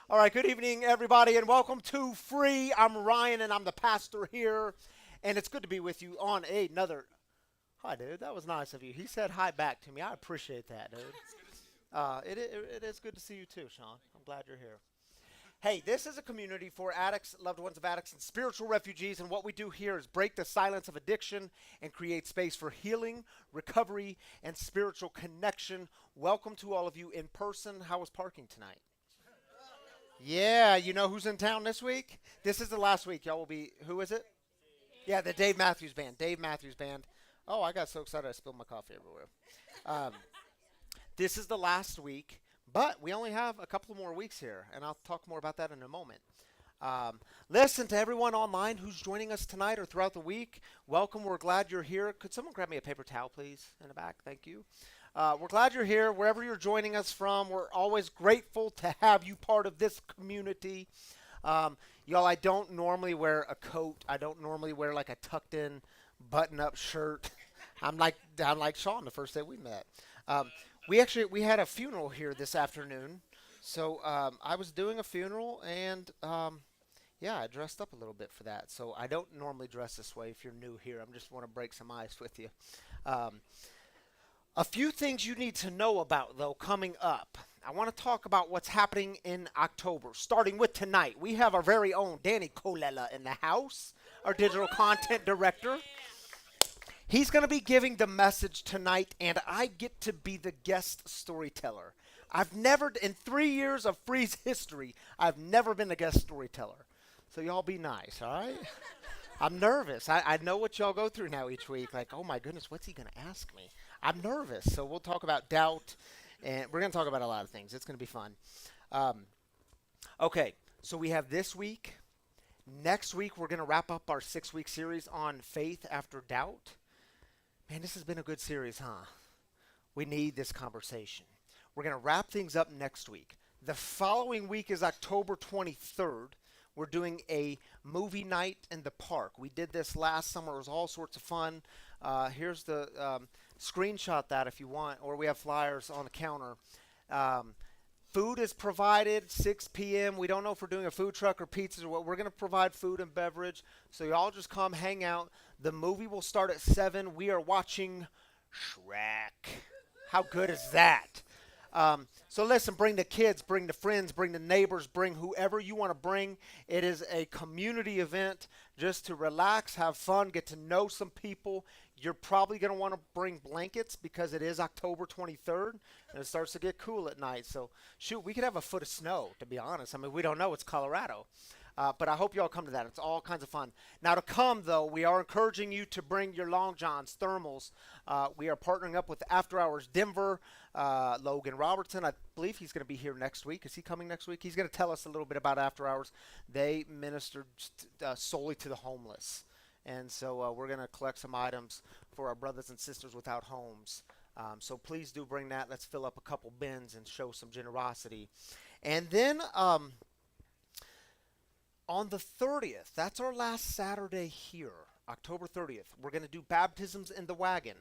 All right, good evening, everybody, and welcome to Free. I'm Ryan, and I'm the pastor here, and it's good to be with you on another. Hi, dude. That was nice of you. He said hi back to me. I appreciate that, dude. It is good to see you too, Sean. I'm glad you're here. Hey, this is a community for addicts, loved ones of addicts, and spiritual refugees. And what we do here is break the silence of addiction and create space for healing, recovery, and spiritual connection. Welcome to all of you in person. How was parking tonight? Yeah, you know who's in town this week? This is the last week. Y'all will be. Who is it? Yeah, the Dave Matthews Band. Dave Matthews Band. Oh, I got so excited I spilled my coffee everywhere. Um, this is the last week, but we only have a couple more weeks here, and I'll talk more about that in a moment. Um, Listen to everyone online who's joining us tonight or throughout the week. Welcome. We're glad you're here. Could someone grab me a paper towel, please, in the back? Thank you. We're glad you're here, wherever you're joining us from. We're always grateful to have you part of this community. Y'all, I don't normally wear a coat. I don't normally wear like a tucked in button up shirt. I'm like Sean the first day we met. We had a funeral here this afternoon. So I was doing a funeral and yeah, I dressed up a little bit for that. So I don't normally dress this way if you're new here. I just want to break some ice with you. Um, a few things you need to know about, though, coming up. I want to talk about what's happening in October, starting with tonight. We have our very own Danny Colella in the house, our digital content director. He's going to be giving the message tonight, and I get to be the guest storyteller. I've never, in 3 years of Free's history, I've never been a guest storyteller. So y'all be nice, all right? I'm nervous. I know what y'all go through now each week. Like, oh my goodness, what's he going to ask me? I'm nervous. So we'll talk about doubt, and we're going to talk about a lot of things. It's going to be fun. Um, okay, so we have this week. Next week, we're going to wrap up our 6 week series on faith after doubt. Man, this has been a good series, huh? We need this conversation. We're going to wrap things up next week. The following week is October 23rd. We're doing a movie night in the park. We did this last summer. It was all sorts of fun. Here's the screenshot that if you want, or we have flyers on the counter. Um, Food is provided 6 p.m. We don't know if we're doing a food truck or pizzas or what. We're going to provide food and beverage. So y'all just come hang out. The movie will start at 7. We are watching Shrek. How good is that? So listen, bring the kids, bring the friends, bring the neighbors, bring whoever you want to bring. It is a community event just to relax, have fun, get to know some people. You're probably going to want to bring blankets because it is October 23rd and it starts to get cool at night. So shoot, we could have a foot of snow, to be honest. I mean, we don't know. It's Colorado. But I hope you all come to that. It's all kinds of fun. Now, to come, though, we are encouraging you to bring your long johns, thermals. We are partnering up with After Hours Denver. Logan Robertson, I believe he's going to be here next week. Is he coming next week? He's going to tell us a little bit about After Hours. They ministered solely to the homeless. And so we're going to collect some items for our brothers and sisters without homes. So please do bring that. Let's fill up a couple bins and show some generosity. And then on the 30th, that's our last Saturday here, October 30th. We're going to do baptisms in the wagon.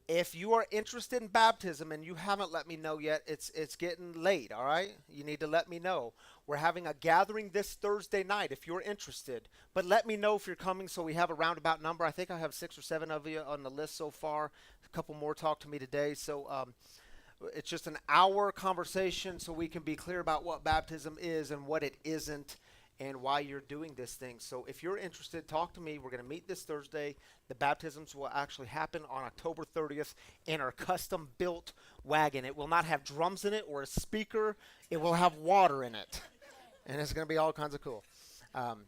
If you are interested in baptism and you haven't let me know yet, it's getting late, all right? You need to let me know. We're having a gathering this Thursday night if you're interested. But let me know if you're coming so we have a roundabout number. I think I have 6 or 7 of you on the list so far. A couple more talked to me today. So it's just an hour conversation so we can be clear about what baptism is and what it isn't and why you're doing this thing. So if you're interested, talk to me. We're going to meet this Thursday. The baptisms will actually happen on October 30th in our custom built wagon. It will not have drums in it or a speaker. It will have water in it. And it's going to be all kinds of cool. Um,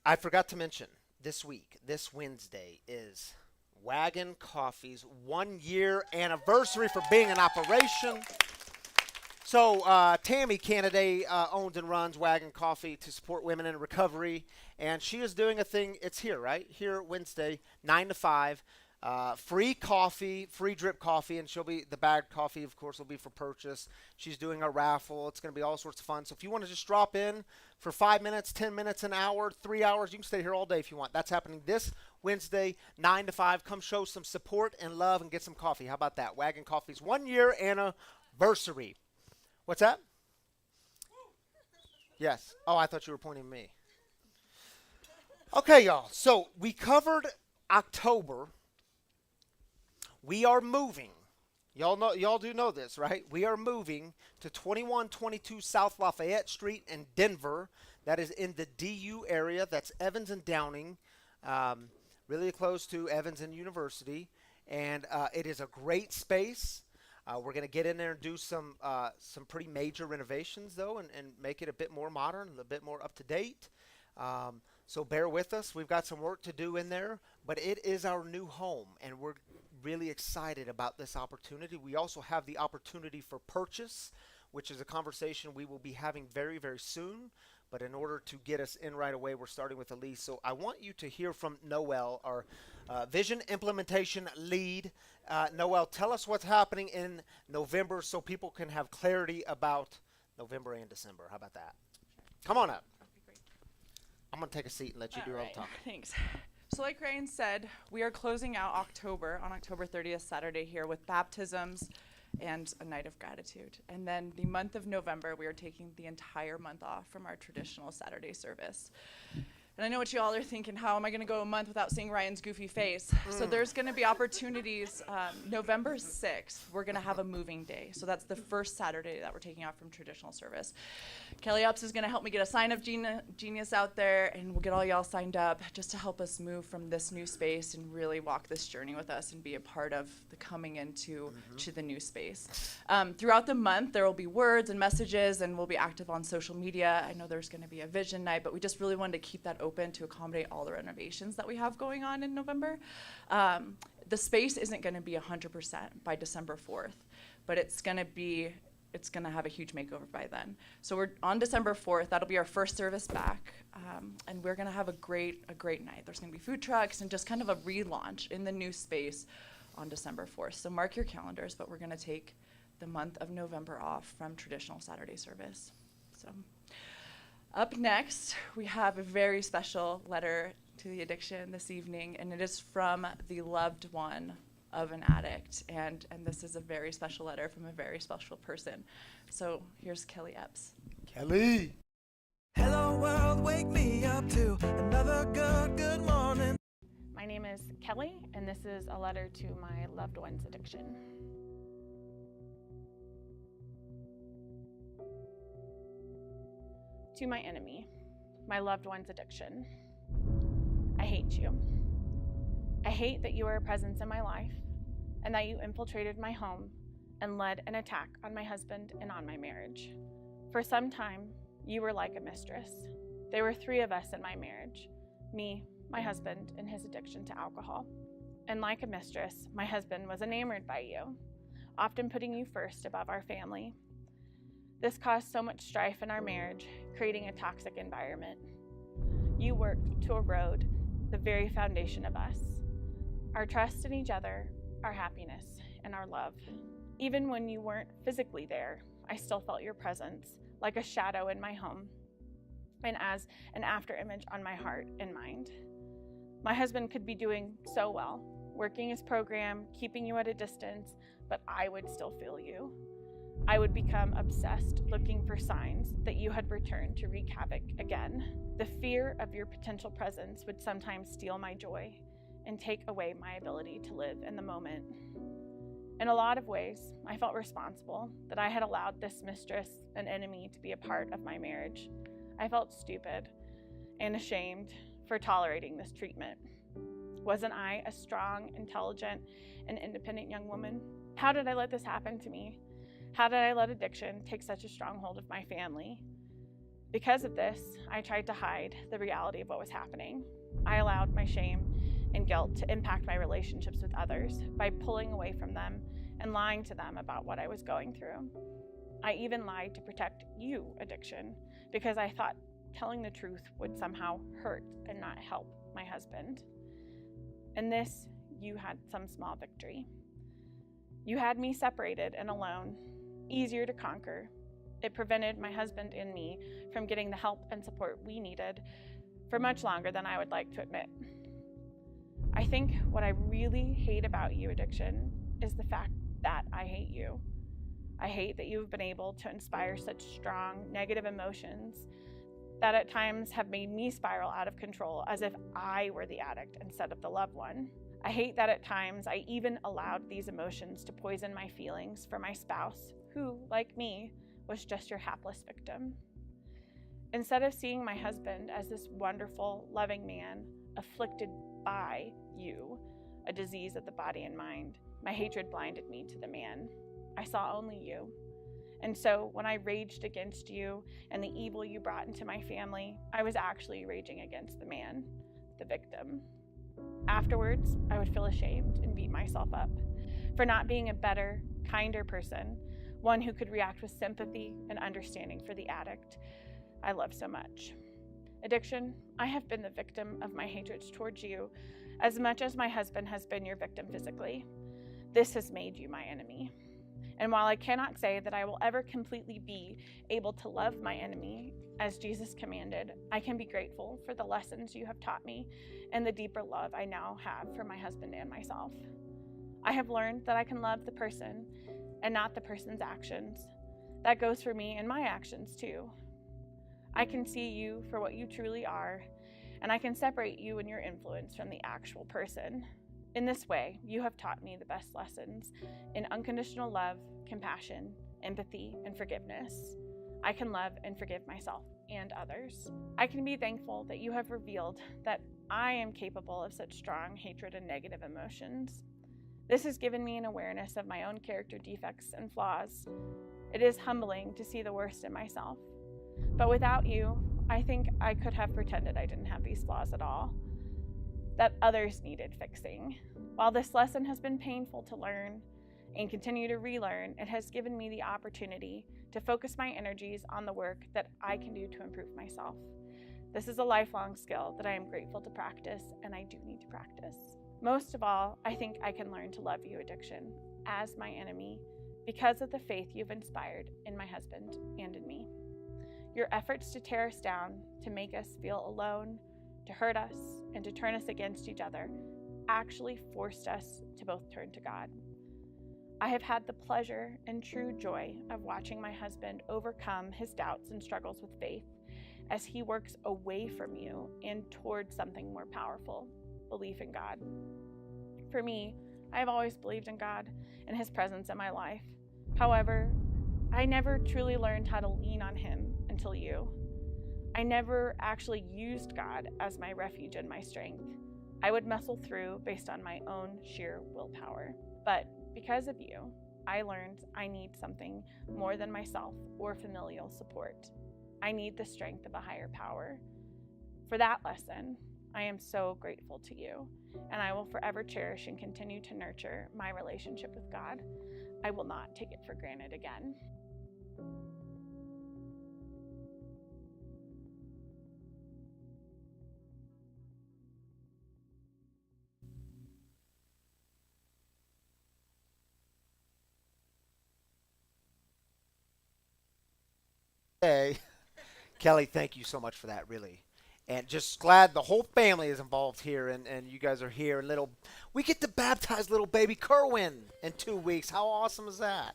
I forgot to mention this week, this Wednesday, is Wagon Coffee's 1 year anniversary for being in operation. So Tammy Canaday owns and runs Wagon Coffee to support women in recovery, and she is doing a thing. It's here, right? Here Wednesday, 9 to 5. Free coffee, free drip coffee, and she'll be the bagged coffee, of course, will be for purchase. She's doing a raffle. It's going to be all sorts of fun. So if you want to just drop in for 5 minutes, 10 minutes, an hour, 3 hours, you can stay here all day if you want. That's happening this Wednesday, 9 to 5. Come show some support and love and get some coffee. How about that? Wagon Coffee's 1 year anniversary. What's that? Yes. Oh, I thought you were pointing at me. Okay, y'all. So we covered October. We are moving. Y'all do know this, right? We are moving to 2122 South Lafayette Street in Denver. That is in the DU area. That's Evans and Downing, really close to Evans and University. And it is a great space. We're going to get in there and do some pretty major renovations, though, and make it a bit more modern, a bit more up to date. So bear with us. We've got some work to do in there, but it is our new home, and we're really excited about this opportunity. We also have the opportunity for purchase, which is a conversation we will be having very, very soon. But in order to get us in right away, we're starting with a lease. So I want you to hear from Noel, our vision implementation lead. Noel, tell us what's happening in November so people can have clarity about November and December. How about that? Come on up. I'm going to take a seat and let you do all the talking. Thanks. So like Ryan said, we are closing out October on October 30th, Saturday here with baptisms and a night of gratitude. And then the month of November, we are taking the entire month off from our traditional Saturday service. And I know what you all are thinking, how am I going to go a month without seeing Ryan's goofy face? So there's going to be opportunities. November 6th, we're going to have a moving day. So that's the first Saturday that we're taking off from traditional service. Kelly Ups is going to help me get a sign of genius out there, and we'll get all y'all signed up just to help us move from this new space and really walk this journey with us and be a part of the coming into to the new space. Throughout the month, there will be words and messages, and we'll be active on social media. I know there's going to be a vision night, but we just really wanted to keep that open to accommodate all the renovations that we have going on in November. The space isn't going to be 100% by December 4th, but it's going to have a huge makeover by then. So we're on December 4th. That'll be our first service back, and we're going to have a great night. There's going to be food trucks and just kind of a relaunch in the new space on December 4th. So mark your calendars, but we're going to take the month of November off from traditional Saturday service. So up next, we have a very special letter to the addiction this evening, and it is from the loved one of an addict, and this is a very special letter from a very special person. So here's Kelly Epps. Kelly. Hello world, wake me up to another good morning. My name is Kelly, and this is a letter to my loved one's addiction. To my enemy, my loved one's addiction. I hate you. I hate that you are a presence in my life and that you infiltrated my home and led an attack on my husband and on my marriage. For some time, you were like a mistress. There were 3 of us in my marriage, me, my husband, and his addiction to alcohol. And like a mistress, my husband was enamored by you, often putting you first above our family. This caused so much strife in our marriage, creating a toxic environment. You worked to erode the very foundation of us, our trust in each other, our happiness, and our love. Even when you weren't physically there, I still felt your presence, like a shadow in my home, and as an after image on my heart and mind. My husband could be doing so well, working his program, keeping you at a distance, but I would still feel you. I would become obsessed, looking for signs that you had returned to wreak havoc again. The fear of your potential presence would sometimes steal my joy and take away my ability to live in the moment. In a lot of ways, I felt responsible that I had allowed this mistress, an enemy, to be a part of my marriage. I felt stupid and ashamed for tolerating this treatment. Wasn't I a strong, intelligent, and independent young woman? How did I let this happen to me? How did I let addiction take such a stronghold of my family? Because of this, I tried to hide the reality of what was happening. I allowed my shame and guilt to impact my relationships with others by pulling away from them and lying to them about what I was going through. I even lied to protect you, addiction, because I thought telling the truth would somehow hurt and not help my husband. In this, you had some small victory. You had me separated and alone, easier to conquer. It prevented my husband and me from getting the help and support we needed for much longer than I would like to admit. I think what I really hate about you, addiction, is the fact that I hate you. I hate that you've been able to inspire such strong negative emotions that at times have made me spiral out of control as if I were the addict instead of the loved one. I hate that at times I even allowed these emotions to poison my feelings for my spouse, who, like me, was just your hapless victim. Instead of seeing my husband as this wonderful, loving man afflicted by you, a disease of the body and mind, my hatred blinded me to the man. I saw only you. And so when I raged against you and the evil you brought into my family, I was actually raging against the man, the victim. Afterwards, I would feel ashamed and beat myself up for not being a better, kinder person, one who could react with sympathy and understanding for the addict I love so much. Addiction, I have been the victim of my hatreds towards you as much as my husband has been your victim physically. This has made you my enemy. And while I cannot say that I will ever completely be able to love my enemy as Jesus commanded, I can be grateful for the lessons you have taught me and the deeper love I now have for my husband and myself. I have learned that I can love the person and not the person's actions. That goes for me and my actions too. I can see you for what you truly are, and I can separate you and your influence from the actual person. In this way, you have taught me the best lessons in unconditional love, compassion, empathy, and forgiveness. I can love and forgive myself and others. I can be thankful that you have revealed that I am capable of such strong hatred and negative emotions. This has given me an awareness of my own character defects and flaws. It is humbling to see the worst in myself. But without you, I think I could have pretended I didn't have these flaws at all, that others needed fixing. While this lesson has been painful to learn and continue to relearn, it has given me the opportunity to focus my energies on the work that I can do to improve myself. This is a lifelong skill that I am grateful to practice, and I do need to practice. Most of all, I think I can learn to love you, addiction, as my enemy because of the faith you've inspired in my husband and in me. Your efforts to tear us down, to make us feel alone, to hurt us, and to turn us against each other actually forced us to both turn to God. I have had the pleasure and true joy of watching my husband overcome his doubts and struggles with faith as he works away from you and towards something more powerful, belief in God. For me, I have always believed in God and his presence in my life. However, I never truly learned how to lean on him until you. I never actually used God as my refuge and my strength. I would muscle through based on my own sheer willpower. But because of you, I learned I need something more than myself or familial support. I need the strength of a higher power. For that lesson, I am so grateful to you, and I will forever cherish and continue to nurture my relationship with God. I will not take it for granted again. Hey, Kelly, thank you so much for that, really. And just glad the whole family is involved here, and you guys are here. And we get to baptize little baby Kerwin in 2 weeks. How awesome is that?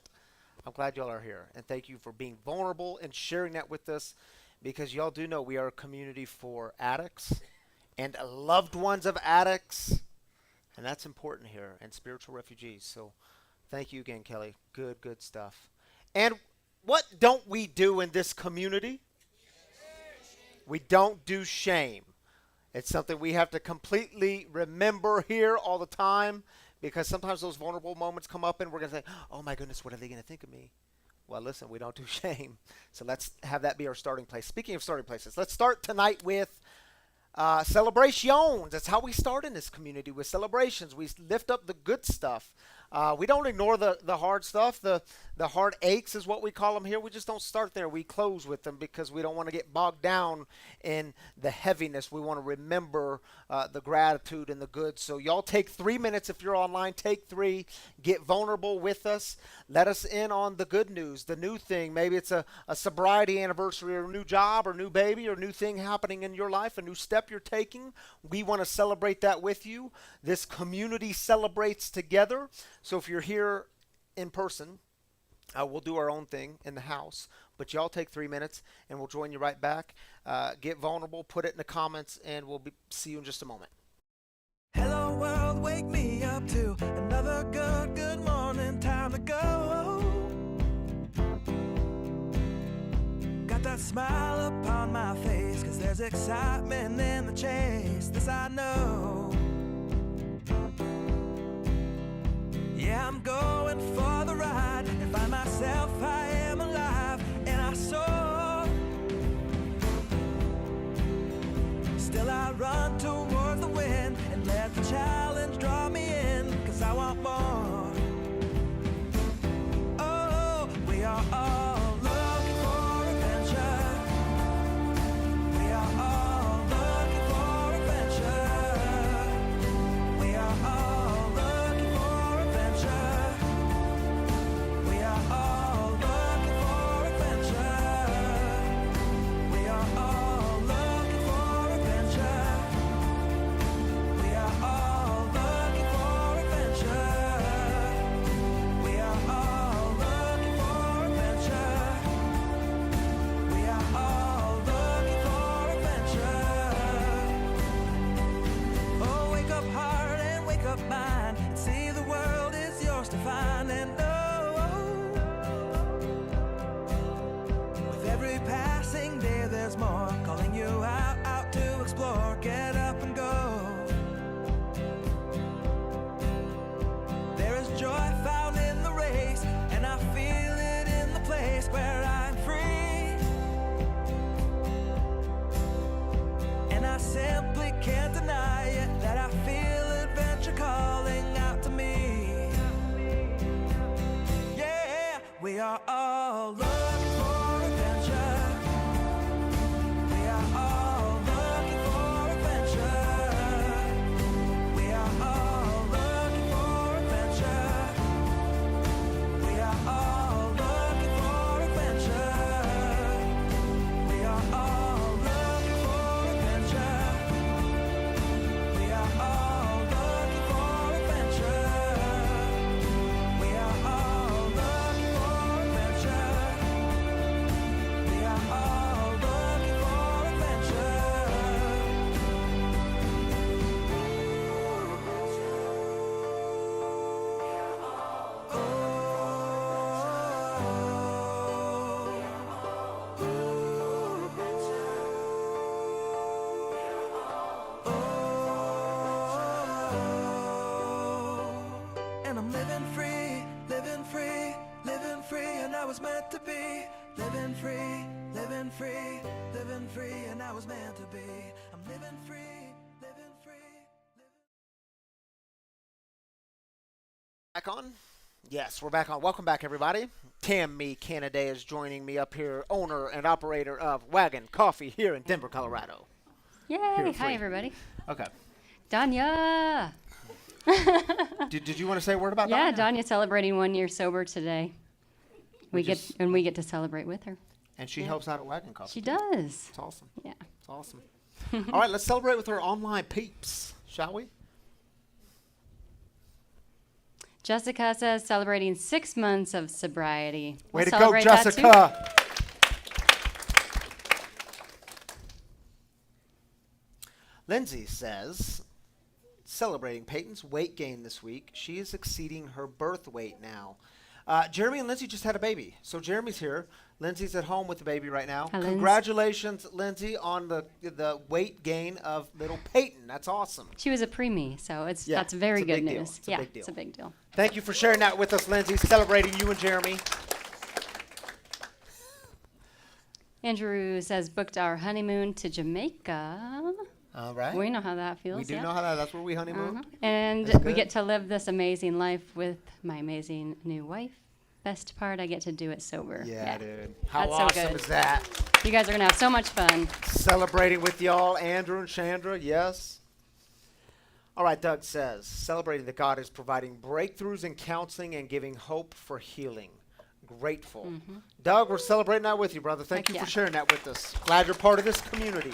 I'm glad y'all are here, and thank you for being vulnerable and sharing that with us, because y'all do know we are a community for addicts and loved ones of addicts, and that's important here, and spiritual refugees. So thank you again, Kelly. Good, good stuff. And what don't we do in this community? We don't do shame. It's something we have to completely remember here all the time, because sometimes those vulnerable moments come up and we're going to say, oh my goodness, what are they going to think of me? Well, listen, we don't do shame. So let's have that be our starting place. Speaking of starting places, let's start tonight with celebrations. That's how we start in this community, with celebrations. We lift up the good stuff. We don't ignore the hard stuff. The hard aches is what we call them here. We just don't start there. We close with them because we don't want to get bogged down in the heaviness. We want to remember the gratitude and the good. So y'all take 3 minutes. If you're online, take 3. Get vulnerable with us. Let us in on the good news, the new thing. Maybe it's a sobriety anniversary, or a new job, or new baby, or new thing happening in your life, a new step you're taking. We want to celebrate that with you. This community celebrates together. So if you're here in person, We'll do our own thing in the house, but y'all take 3 minutes, and we'll join you right back. Get vulnerable, put it in the comments, and we'll see you in just a moment. Hello world, wake me up to another good morning, time to go. Got that smile upon my face, 'cause there's excitement in the chase, this I know. Yeah, I'm going for the ride and find myself, I am alive, and I soar. Still I run toward the wind and let the challenge draw me in, 'cause I want more. Oh, we are all looking for adventure. We are all looking for adventure. We are all looking for adventure. We are all looking for adventure. We are all looking for adventure. We are all looking for adventure. We are all looking for adventure. We are all looking for adventure. Oh, wake up heart and wake up mind, and see the world is yours to find, and with every passing day there's more, calling you out to explore. Get up and go. There is joy found in the race, and I feel it in the place where I'm free. And I simply can't deny it, that I feel adventure calling out to me. Yeah, we are all looking for adventure. We are all looking for adventure. We are all looking for adventure. We are all looking for adventure. We are all looking for adventure. We are all looking for adventure. We are all looking for adventure. We are all looking for And I'm living free, living free, living free, and I was meant to be. Living free, living free, living free, and I was meant to be. I'm living free, living free. Back on? Yes, we're back on. Welcome back, everybody. Tammy Canada is joining me up here, owner and operator of Wagon Coffee here in Denver, Colorado. Yay! Here, Hi, free. everybody. Okay. Danya! Did you want to say a word about Yeah, that? Danya's celebrating 1 year sober today. We get to celebrate with her. And she helps out at Wagon Coffee. She too. does. It's awesome. Yeah. It's awesome. All right, let's celebrate with our online peeps, shall we? Jessica says celebrating 6 months of sobriety. Way We'll to go, celebrate that too. Jessica. Lindsay says, celebrating Peyton's weight gain this week. She is exceeding her birth weight now. Jeremy and Lindsay just had a baby. So Jeremy's here. Lindsay's at home with the baby right now. Hi, Linz. Congratulations, Lindsay, on the weight gain of little Peyton. That's awesome. She was a preemie, so Yeah, that's very it's a good big deal. news. It's a Yeah, big deal. it's a big deal. Thank you for sharing that with us, Lindsay. Celebrating you and Jeremy. Andrew says booked our honeymoon to Jamaica. All right. We know how that feels. We do yeah. know how that's where we honeymoon. And That's we good. get to live this amazing life with my amazing new wife. Best part, I get to do it sober. Yeah, dude. How That's so awesome good. is that? You guys are going to have so much fun. Celebrating with y'all, Andrew and Chandra, yes. All right, Doug says, celebrating that God is providing breakthroughs in counseling and giving hope for healing. Grateful. Doug, we're celebrating that with you, brother. Thank Heck you yeah. for sharing that with us. Glad you're part of this community.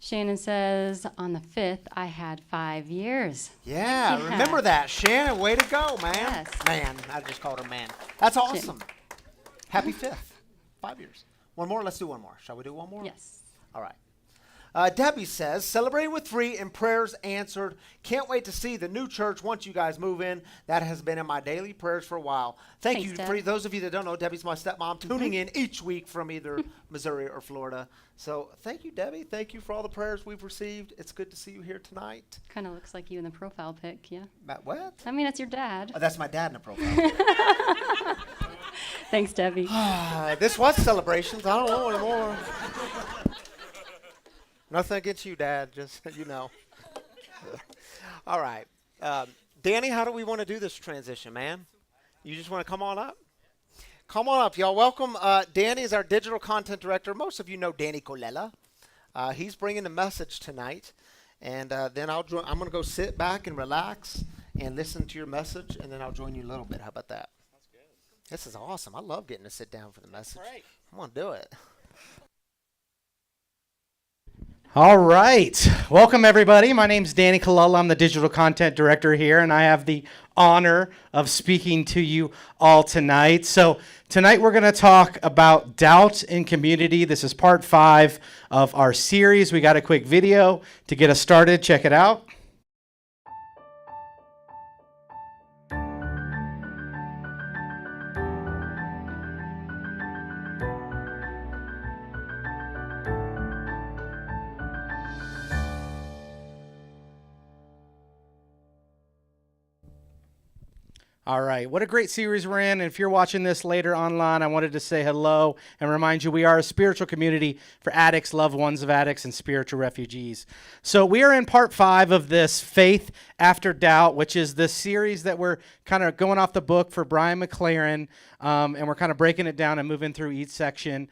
Shannon says, on the 5th, I had 5 years. Yeah, Yeah. remember that. Shannon, way to go, man. Yes. Man, I just called her man. That's awesome. Happy 5th. 5 years. One more? Let's do one more. Shall we do one more? Yes. All right. Debbie says, celebrating with free and prayers answered. Can't wait to see the new church once you guys move in. That has been in my daily prayers for a while. Thank Thanks, you. Deb. For those of you that don't know, Debbie's my stepmom, tuning in each week from either Missouri or Florida. So thank you, Debbie. Thank you for all the prayers we've received. It's good to see you here tonight. Kind of looks like you in the profile pic, yeah. Matt, what? I mean, it's your dad. Oh, that's my dad in the profile. Thanks, Debbie. This was celebrations. I don't know anymore. Nothing against you, Dad. Just, you know. All right. Danny, how do we want to do this transition, man? You just want to come on up? Come on up, y'all. Welcome. Danny is our digital content director. Most of you know Danny Colella. He's bringing the message tonight. And then I'm going to go sit back and relax and listen to your message, and then I'll join you a little bit. How about that? That's good. This is awesome. I love getting to sit down for the message. Right. I'm going to do it. All right. Welcome, everybody. My name's Danny Colella. I'm the digital content director here, and I have the honor of speaking to you all tonight. So tonight we're going to talk about doubt in community. This is part 5 of our series. We got a quick video to get us started. Check it out. All right, what a great series we're in. And if you're watching this later online, I wanted to say hello and remind you we are a spiritual community for addicts, loved ones of addicts, and spiritual refugees. So we are in part 5 of this Faith After Doubt, which is this series that we're kind of going off the book for Brian McLaren, and we're kind of breaking it down and moving through each section.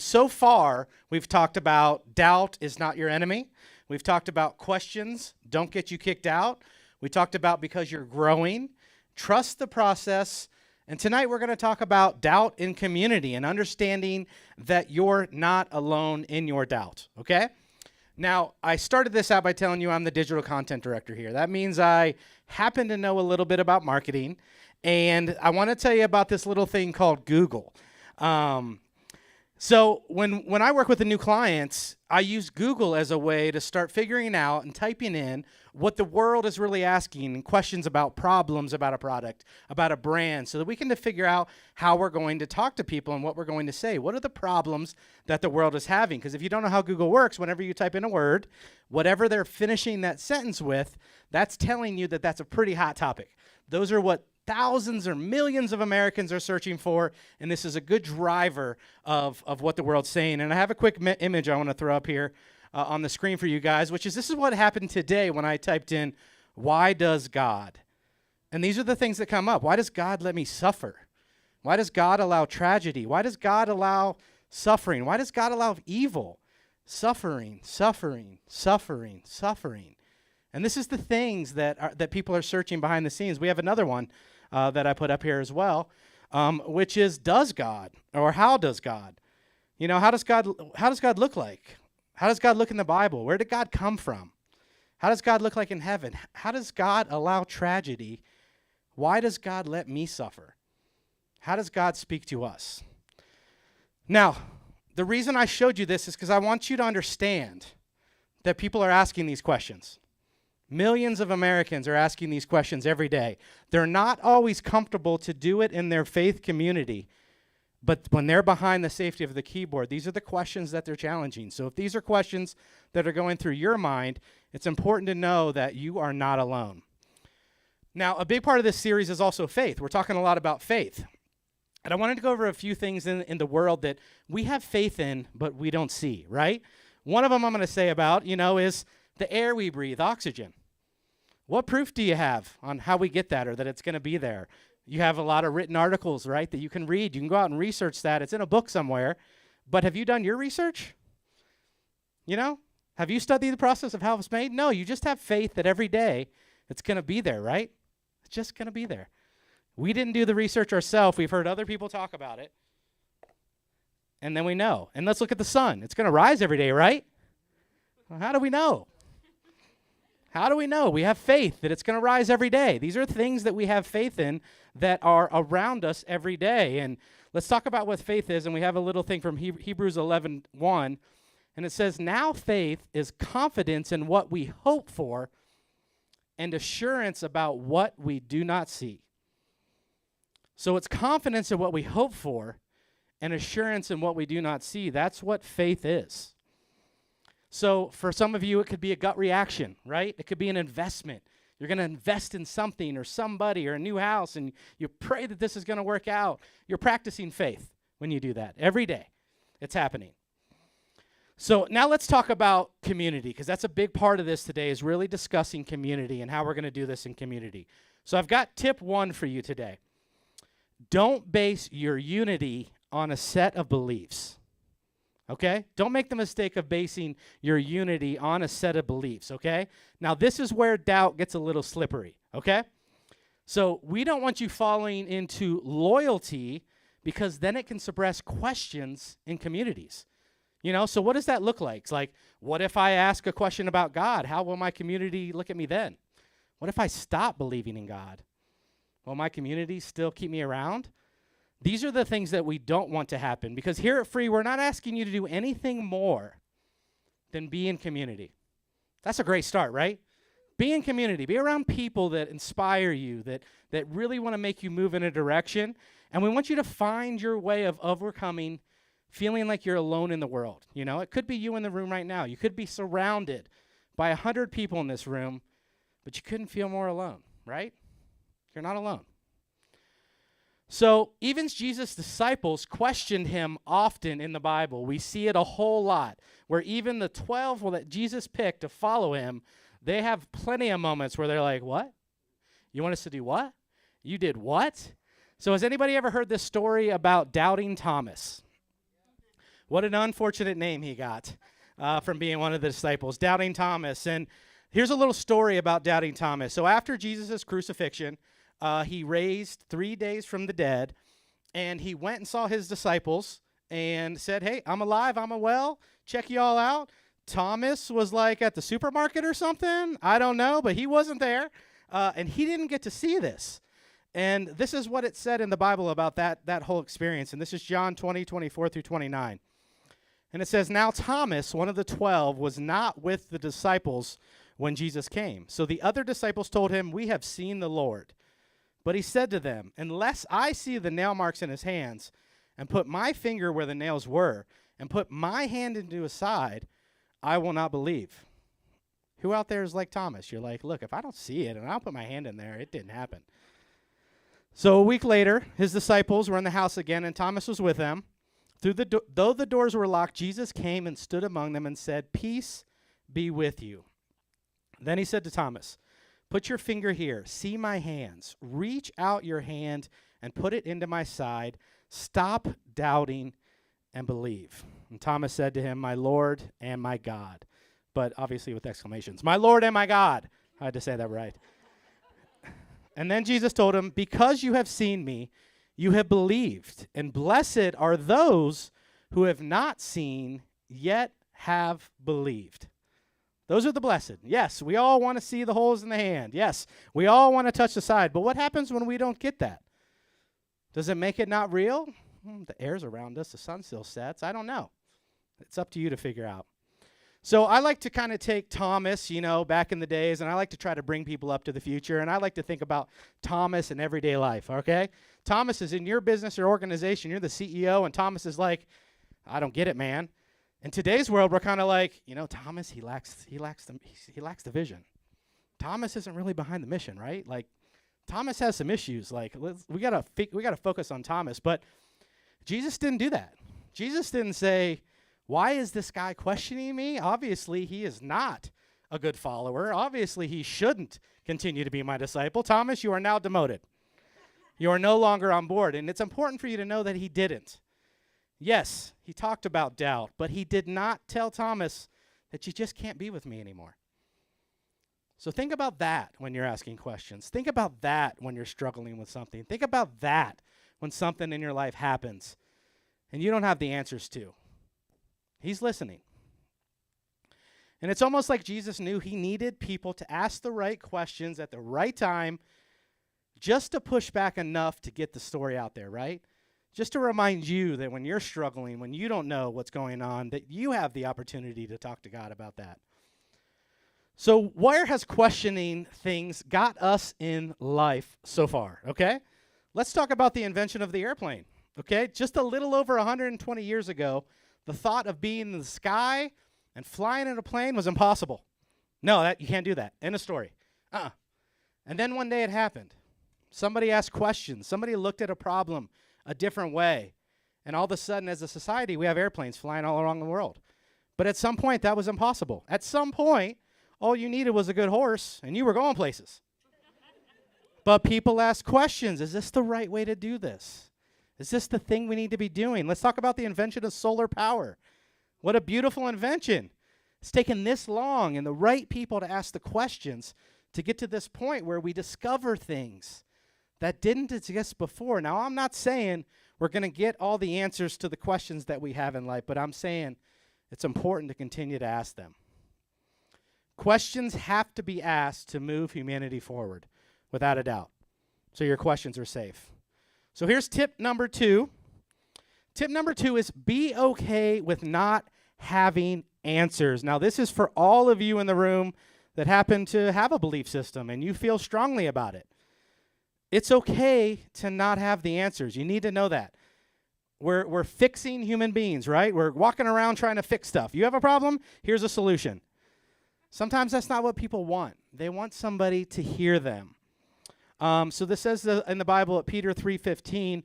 So far, we've talked about doubt is not your enemy. We've talked about questions don't get you kicked out. We talked about because you're growing. Trust the process. And tonight we're going to talk about doubt in community and understanding that you're not alone in your doubt, okay? Now, I started this out by telling you I'm the digital content director here. That means I happen to know a little bit about marketing, and I want to tell you about this little thing called Google. So when I work with the new clients, I use Google as a way to start figuring out and typing in what the world is really asking and questions about problems about a product, about a brand, so that we can figure out how we're going to talk to people and what we're going to say. What are the problems that the world is having? Because if you don't know how Google works, whenever you type in a word, whatever they're finishing that sentence with, that's telling you that that's a pretty hot topic. Those are what thousands or millions of Americans are searching for, and this is a good driver of what the world's saying. And I have a quick image I want to throw up here on the screen for you guys, which is this is what happened today when I typed in, why does God? And these are the things that come up. Why does God let me suffer? Why does God allow tragedy? Why does God allow suffering? Why does God allow evil? Suffering, suffering, suffering, suffering. And this is the things that people are searching behind the scenes. We have another one that I put up here as well, which is, does God, or how does God? You know, how does God look like? How does God look in the Bible? Where did God come from? How does God look like in heaven? How does God allow tragedy? Why does God let me suffer? How does God speak to us? Now, the reason I showed you this is because I want you to understand that people are asking these questions. Millions of Americans are asking these questions every day. They're not always comfortable to do it in their faith community, but when they're behind the safety of the keyboard, these are the questions that they're challenging. So if these are questions that are going through your mind, it's important to know that you are not alone. Now, a big part of this series is also faith. We're talking a lot about faith. And I wanted to go over a few things in the world that we have faith in, but we don't see, right? One of them I'm going to say about, is the air we breathe, oxygen. What proof do you have on how we get that or that it's going to be there? You have a lot of written articles, right, that you can read. You can go out and research that. It's in a book somewhere. But have you done your research? Have you studied the process of how it's made? No, you just have faith that every day it's going to be there, right? It's just going to be there. We didn't do the research ourselves. We've heard other people talk about it. And then we know. And let's look at the sun. It's going to rise every day, right? Well, how do we know? How do we know? We have faith that it's going to rise every day. These are things that we have faith in that are around us every day. And let's talk about what faith is. And we have a little thing from Hebrews 11:1. And it says, now faith is confidence in what we hope for and assurance about what we do not see. So it's confidence in what we hope for and assurance in what we do not see. That's what faith is. So for some of you, it could be a gut reaction, right? It could be an investment. You're going to invest in something or somebody or a new house, and you pray that this is going to work out. You're practicing faith when you do that. Every day, it's happening. So now let's talk about community, because that's a big part of this today, is really discussing community and how we're going to do this in community. So I've got tip 1 for you today. Don't base your unity on a set of beliefs. Okay? Don't make the mistake of basing your unity on a set of beliefs, okay? Now, this is where doubt gets a little slippery, okay? So we don't want you falling into loyalty, because then it can suppress questions in communities. You know, so what does that look like? It's like, what if I ask a question about God? How will my community look at me then? What if I stop believing in God? Will my community still keep me around? These are the things that we don't want to happen, because here at Free, we're not asking you to do anything more than be in community. That's a great start, right? Be in community. Be around people that inspire you, that really want to make you move in a direction. And we want you to find your way of overcoming feeling like you're alone in the world. You know, it could be you in the room right now. You could be surrounded by 100 people in this room, but you couldn't feel more alone, right? You're not alone. So even Jesus' disciples questioned him often in the Bible. We see it a whole lot, where even the 12 that Jesus picked to follow him, they have plenty of moments where they're like, what? You want us to do what? You did what? So has anybody ever heard this story about Doubting Thomas? What an unfortunate name he got from being one of the disciples, Doubting Thomas. And here's a little story about Doubting Thomas. So after Jesus' crucifixion, he raised 3 days from the dead, and he went and saw his disciples and said, hey, I'm alive, I'm well, check you all out. Thomas was like at the supermarket or something, I don't know, but he wasn't there, and he didn't get to see this. And this is what it said in the Bible about that whole experience, and this is John 20:24 through 29. And it says, now Thomas, one of the 12, was not with the disciples when Jesus came. So the other disciples told him, we have seen the Lord. But he said to them, unless I see the nail marks in his hands, and put my finger where the nails were, and put my hand into his side, I will not believe. Who out there is like Thomas? You're like, look, if I don't see it and I'll put my hand in there, it didn't happen. So a week later, his disciples were in the house again, and Thomas was with them. Though the doors were locked, Jesus came and stood among them and said, peace be with you. Then he said to Thomas, put your finger here, see my hands. Reach out your hand and put it into my side. Stop doubting and believe. And Thomas said to him, my Lord and my God. But obviously with exclamations, my Lord and my God. I had to say that right. And then Jesus told him, because you have seen me, you have believed, and blessed are those who have not seen, yet have believed. Those are the blessed. Yes, we all want to see the holes in the hand. Yes, we all want to touch the side. But what happens when we don't get that? Does it make it not real? The air's around us. The sun still sets. I don't know. It's up to you to figure out. So I like to kind of take Thomas, back in the days, and I like to try to bring people up to the future, and I like to think about Thomas in everyday life, okay? Thomas is in your business or organization. You're the CEO, and Thomas is like, I don't get it, man. In today's world, we're kind of like, Thomas, he lacks the vision. Thomas isn't really behind the mission, right? Like, Thomas has some issues. Like, we gotta focus on Thomas. But Jesus didn't do that. Jesus didn't say, why is this guy questioning me? Obviously, he is not a good follower. Obviously, he shouldn't continue to be my disciple. Thomas, you are now demoted. You are no longer on board. And it's important for you to know that he didn't. Yes, he talked about doubt, but he did not tell Thomas that you just can't be with me anymore. So think about that when you're asking questions. Think about that when you're struggling with something. Think about that when something in your life happens and you don't have the answers to. He's listening. And it's almost like Jesus knew he needed people to ask the right questions at the right time just to push back enough to get the story out there, right? Just to remind you that when you're struggling, when you don't know what's going on, that you have the opportunity to talk to God about that. So where has questioning things got us in life so far, okay? Let's talk about the invention of the airplane, okay? Just a little over 120 years ago, the thought of being in the sky and flying in a plane was impossible. No, you can't do that. End of story. And then one day it happened. Somebody asked questions. Somebody looked at a problem a different way. And all of a sudden, as a society, we have airplanes flying all around the world. But at some point, that was impossible. At some point, all you needed was a good horse, and you were going places. But people ask questions. Is this the right way to do this? Is this the thing we need to be doing? Let's talk about the invention of solar power. What a beautiful invention. It's taken this long and the right people to ask the questions to get to this point where we discover things that didn't exist before. Now, I'm not saying we're going to get all the answers to the questions that we have in life, but I'm saying it's important to continue to ask them. Questions have to be asked to move humanity forward, without a doubt. So your questions are safe. So here's tip number 2. Tip number 2 is be okay with not having answers. Now, this is for all of you in the room that happen to have a belief system and you feel strongly about it. It's okay to not have the answers. You need to know that. We're fixing human beings, right? We're walking around trying to fix stuff. You have a problem? Here's a solution. Sometimes that's not what people want. They want somebody to hear them. So this says in the Bible at Peter 3:15,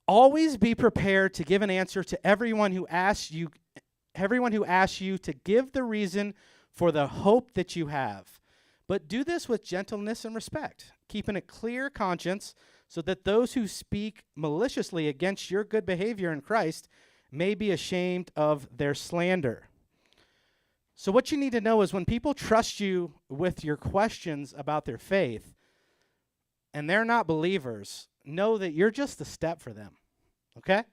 always be prepared to give an answer to everyone who asks you to give the reason for the hope that you have. But do this with gentleness and respect, keeping a clear conscience so that those who speak maliciously against your good behavior in Christ may be ashamed of their slander. So what you need to know is when people trust you with your questions about their faith and they're not believers, know that you're just a step for them, okay?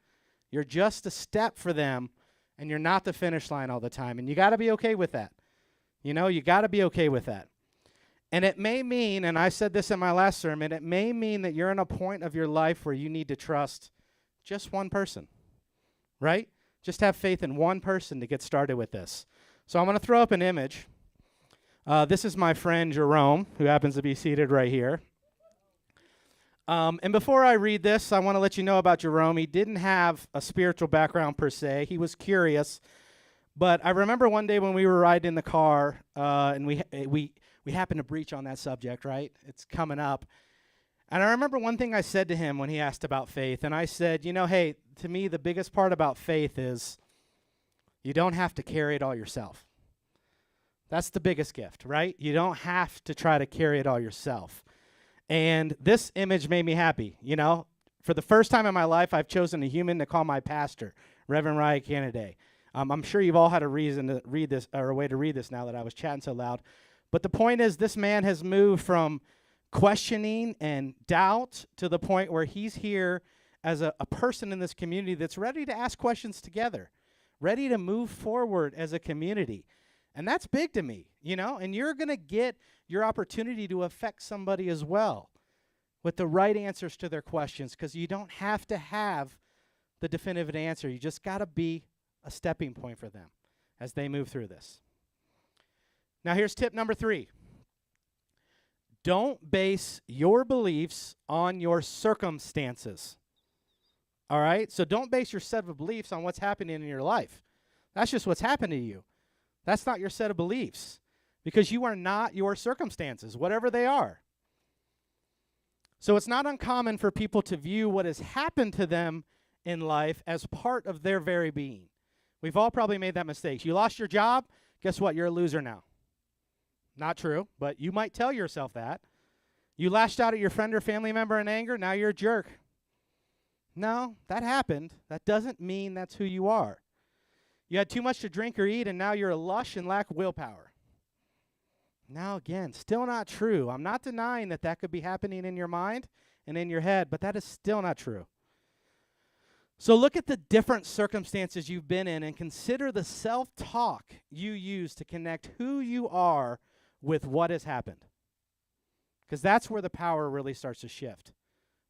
You're just a step for them, and you're not the finish line all the time, and you got to be okay with that. You know, you got to be okay with that. And it may mean, and I said this in my last sermon, it may mean that you're in a point of your life where you need to trust just one person, right? Just have faith in one person to get started with this. So I'm going to throw up an image. This is my friend Jerome, who happens to be seated right here. And before I read this, I want to let you know about Jerome. He didn't have a spiritual background per se. He was curious. But I remember one day when we were riding in the car, and we happened to breach on that subject, right? It's coming up. And I remember one thing I said to him when he asked about faith. And I said, you know, hey, to me, the biggest part about faith is you don't have to carry it all yourself. That's the biggest gift, right? You don't have to try to carry it all yourself. And this image made me happy. You know, for the first time in my life, I've chosen a human to call my pastor, Reverend Ryan Kennedy. I'm sure you've all had a reason to read this, or a way to read this now that I was chatting so loud. But the point is, this man has moved from questioning and doubt to the point where he's here as a person in this community that's ready to ask questions together, ready to move forward as a community. And that's big to me, you know, and you're going to get your opportunity to affect somebody as well with the right answers to their questions, because you don't have to have the definitive answer. You just got to be a stepping point for them as they move through this. Now, here's tip number 3. Don't base your beliefs on your circumstances. All right? So don't base your set of beliefs on what's happening in your life. That's just what's happening to you. That's not your set of beliefs, because you are not your circumstances, whatever they are. So it's not uncommon for people to view what has happened to them in life as part of their very being. We've all probably made that mistake. You lost your job, guess what? You're a loser now. Not true, but you might tell yourself that. You lashed out at your friend or family member in anger, now you're a jerk. No, that happened. That doesn't mean that's who you are. You had too much to drink or eat, and now you're a lush and lack willpower. Now, again, still not true. I'm not denying that that could be happening in your mind and in your head, but that is still not true. So look at the different circumstances you've been in and consider the self-talk you use to connect who you are with what has happened. Because that's where the power really starts to shift.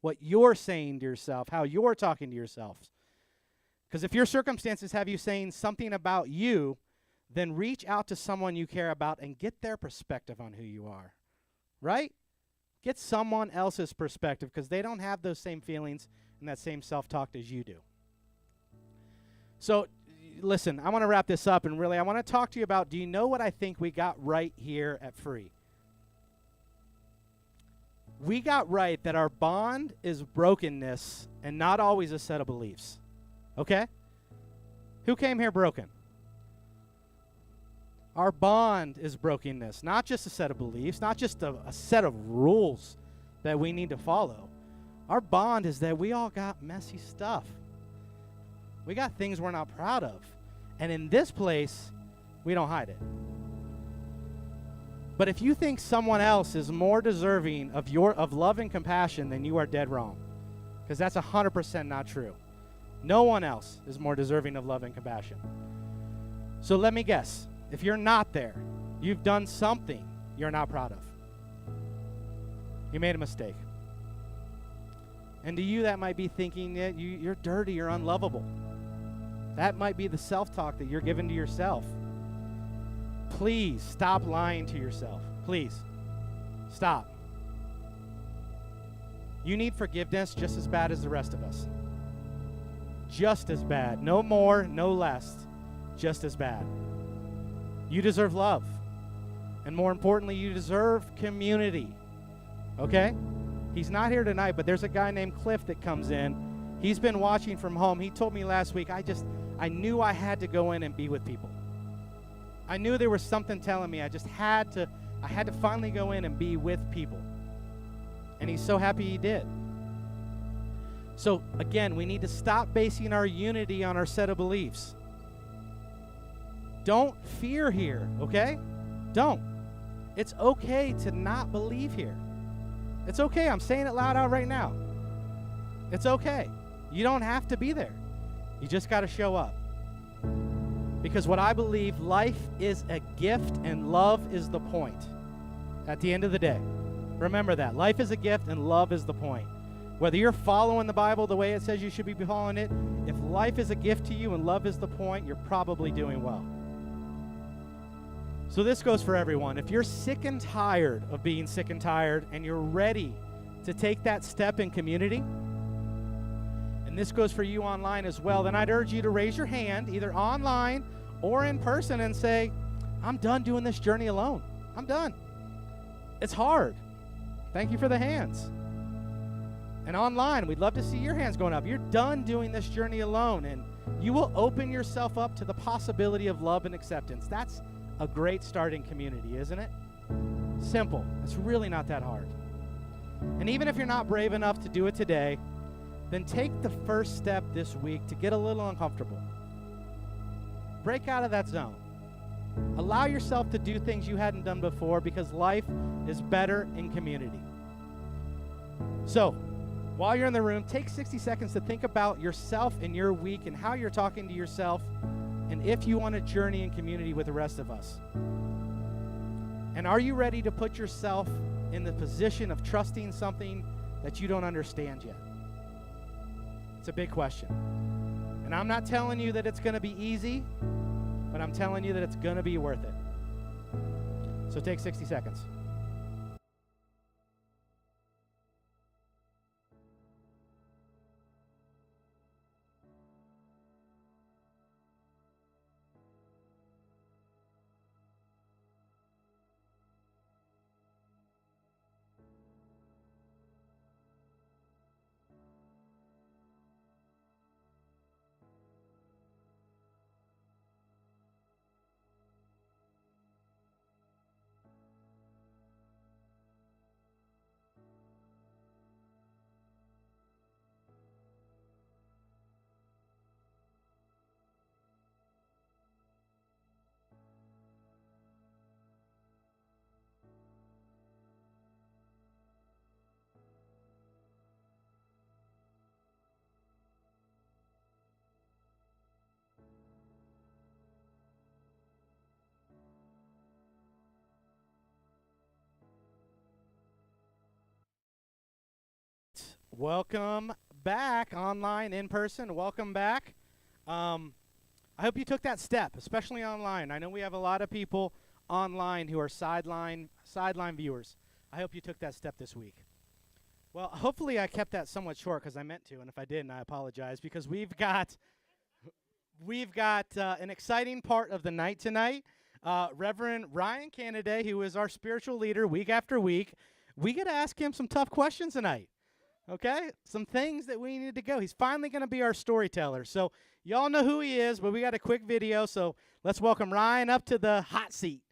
What you're saying to yourself, how you're talking to yourself. Because if your circumstances have you saying something about you, then reach out to someone you care about and get their perspective on who you are. Right? Get someone else's perspective because they don't have those same feelings and that same self-talk as you do. So, listen, I want to wrap this up, and really I want to talk to you about, do you know what I think we got right here at Free? We got right that our bond is brokenness and not always a set of beliefs. Okay? Who came here broken? Our bond is brokenness, not just a set of beliefs, not just a set of rules that we need to follow. Our bond is that we all got messy stuff. We got things we're not proud of. And in this place, we don't hide it. But if you think someone else is more deserving of love and compassion, then you are dead wrong. Because that's 100% not true. No one else is more deserving of love and compassion. So let me guess. If you're not there, you've done something you're not proud of. You made a mistake. And to you, that might be thinking that you're dirty, you're unlovable. That might be the self-talk that you're giving to yourself. Please stop lying to yourself. Please. Stop. You need forgiveness just as bad as the rest of us. Just as bad. No more, no less. Just as bad. You deserve love. And more importantly, you deserve community. Okay? He's not here tonight, but there's a guy named Cliff that comes in. He's been watching from home. He told me last week, I knew I had to go in and be with people. I knew there was something telling me I had to finally go in and be with people. And he's so happy he did. So again, we need to stop basing our unity on our set of beliefs. Don't fear here, okay? Don't. It's okay to not believe here. It's okay. I'm saying it loud out right now. It's okay. You don't have to be there. You just got to show up. Because what I believe, life is a gift and love is the point. At the end of the day. Remember that. Life is a gift and love is the point. Whether you're following the Bible the way it says you should be following it, if life is a gift to you and love is the point, you're probably doing well. So this goes for everyone. If you're sick and tired of being sick and tired and you're ready to take that step in community, and this goes for you online as well, then I'd urge you to raise your hand, either online or in person, and say, I'm done doing this journey alone. I'm done. It's hard. Thank you for the hands. And online, we'd love to see your hands going up. You're done doing this journey alone, and you will open yourself up to the possibility of love and acceptance. That's a great starting community, isn't it? Simple. It's really not that hard. And even if you're not brave enough to do it today, then take the first step this week to get a little uncomfortable. Break out of that zone. Allow yourself to do things you hadn't done before because life is better in community. So, while you're in the room, take 60 seconds to think about yourself and your week and how you're talking to yourself and if you want to journey in community with the rest of us. And are you ready to put yourself in the position of trusting something that you don't understand yet? It's a big question. And I'm not telling you that it's going to be easy, but I'm telling you that it's going to be worth it. So take 60 seconds. Welcome back, online, in person. Welcome back. I hope you took that step, especially online. I know we have a lot of people online who are sideline viewers. I hope you took that step this week. Well, hopefully I kept that somewhat short because I meant to, and if I didn't, I apologize, because we've got an exciting part of the night tonight. Reverend Ryan Kennedy, who is our spiritual leader week after week. We get to ask him some tough questions tonight. Okay? Some things that we need to go. He's finally going to be our storyteller. So y'all know who he is, but we got a quick video, so let's welcome Ryan up to the hot seat.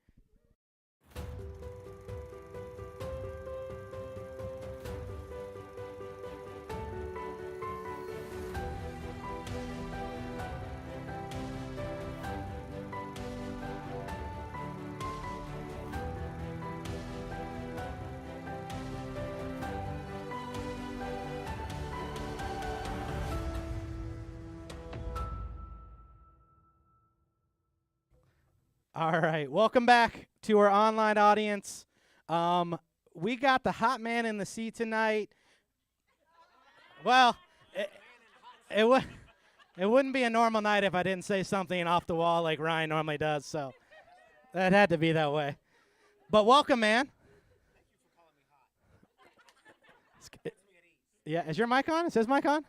All right, welcome back to our online audience. We got the hot man in the seat tonight. Well, it wouldn't be a normal night if I didn't say something off the wall like Ryan normally does, so that had to be that way. But welcome, man. Yeah, is your mic on? Is his mic on?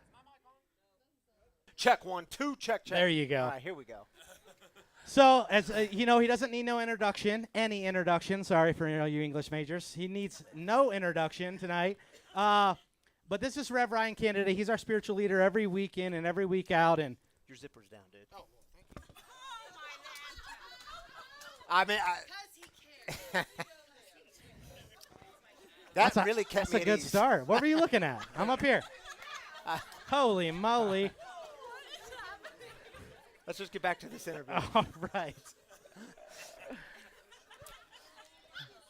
Check 1, 2, check. There you go. All right, here we go. So, as you know, he doesn't need no introduction, any introduction. Sorry for you English majors. He needs no introduction tonight. But this is Rev Ryan Kennedy. He's our spiritual leader every week in and every week out. And your zipper's down, dude. Oh, well, thank you. I mean, that really kept me That's a good ease. start. What were you looking at? I'm up here. Holy moly. Let's just get back to this interview. All right.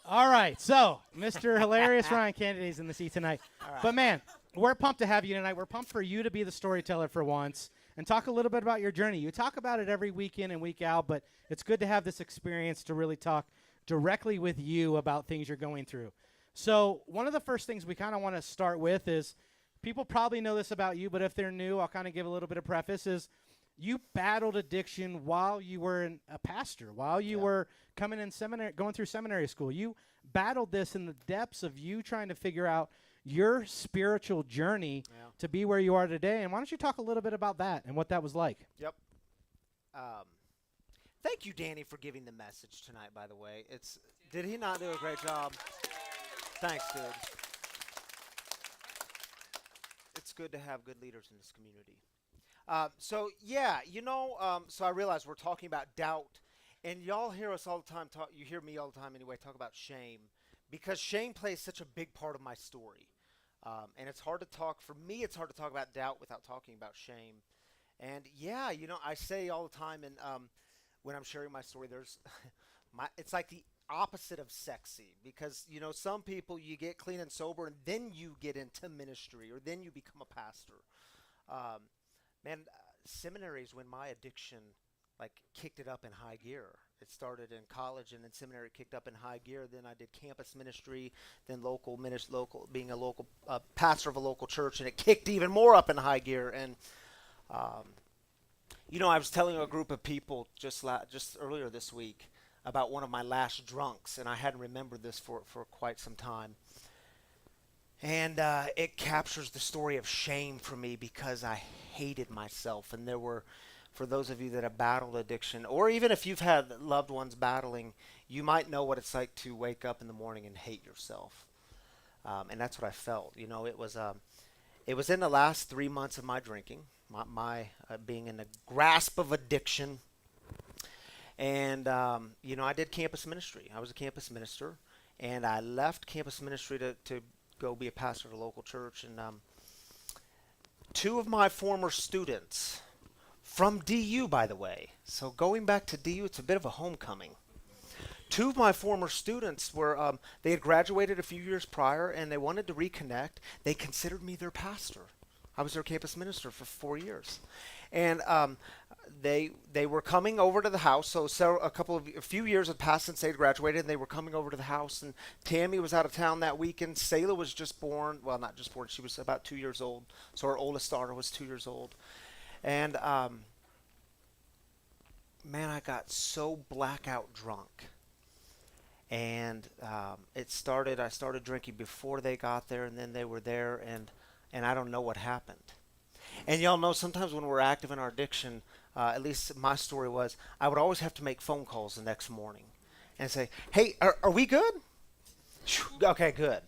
All right. So, Mr. Hilarious Ryan Kennedy's in the seat tonight. Right. But, man, we're pumped to have you tonight. We're pumped for you to be the storyteller for once and talk a little bit about your journey. You talk about it every week in and week out, but it's good to have this experience to really talk directly with you about things you're going through. So, one of the first things we kind of want to start with is, people probably know this about you, but if they're new, I'll kind of give a little bit of preface, is you battled addiction while you were a pastor, while you were coming in seminary, going through seminary school. You battled this in the depths of you trying to figure out your spiritual journey to be where you are today. And why don't you talk a little bit about that and what that was like? Yep. Thank you, Danny, for giving the message tonight, by the way. Did he not do a great job? Thanks, dude. It's good to have good leaders in this community. So I realize we're talking about doubt, and y'all hear us all the time you hear me all the time anyway, talk about shame, because shame plays such a big part of my story. And it's hard to talk about doubt without talking about shame. And I say all the time, and when I'm sharing my story, it's like the opposite of sexy, because some people, you get clean and sober and then you get into ministry, or then you become a pastor. Seminary is when my addiction kicked it up in high gear. It started in college, and then seminary kicked up in high gear. Then I did campus ministry, then being a local pastor of a local church, and it kicked even more up in high gear. And I was telling a group of people just earlier this week about one of my last drunks, and I hadn't remembered this for quite some time. And it captures the story of shame for me, because I hated myself. And there were, for those of you that have battled addiction, or even if you've had loved ones battling, you might know what it's like to wake up in the morning and hate yourself. And that's what I felt. It was in the last 3 months of my drinking, my being in the grasp of addiction. And, I did campus ministry. I was a campus minister, and I left campus ministry to go be a pastor at a local church. And two of my former students from DU, by the way, so going back to DU, it's a bit of a homecoming. Two of my former students they had graduated a few years prior, and they wanted to reconnect. They considered me their pastor. I was their campus minister for 4 years. And they were coming over to the house. So a few years had passed since they had graduated, and they were coming over to the house. And Tammy was out of town that weekend. Selah was just born. Well, not just born. She was about 2 years old. So our oldest daughter was 2 years old. And man, I got so blackout drunk. And I started drinking before they got there, and then they were there, and I don't know what happened. And y'all know sometimes when we're active in our addiction, at least my story was, I would always have to make phone calls the next morning and say, hey, are we good? Okay, good.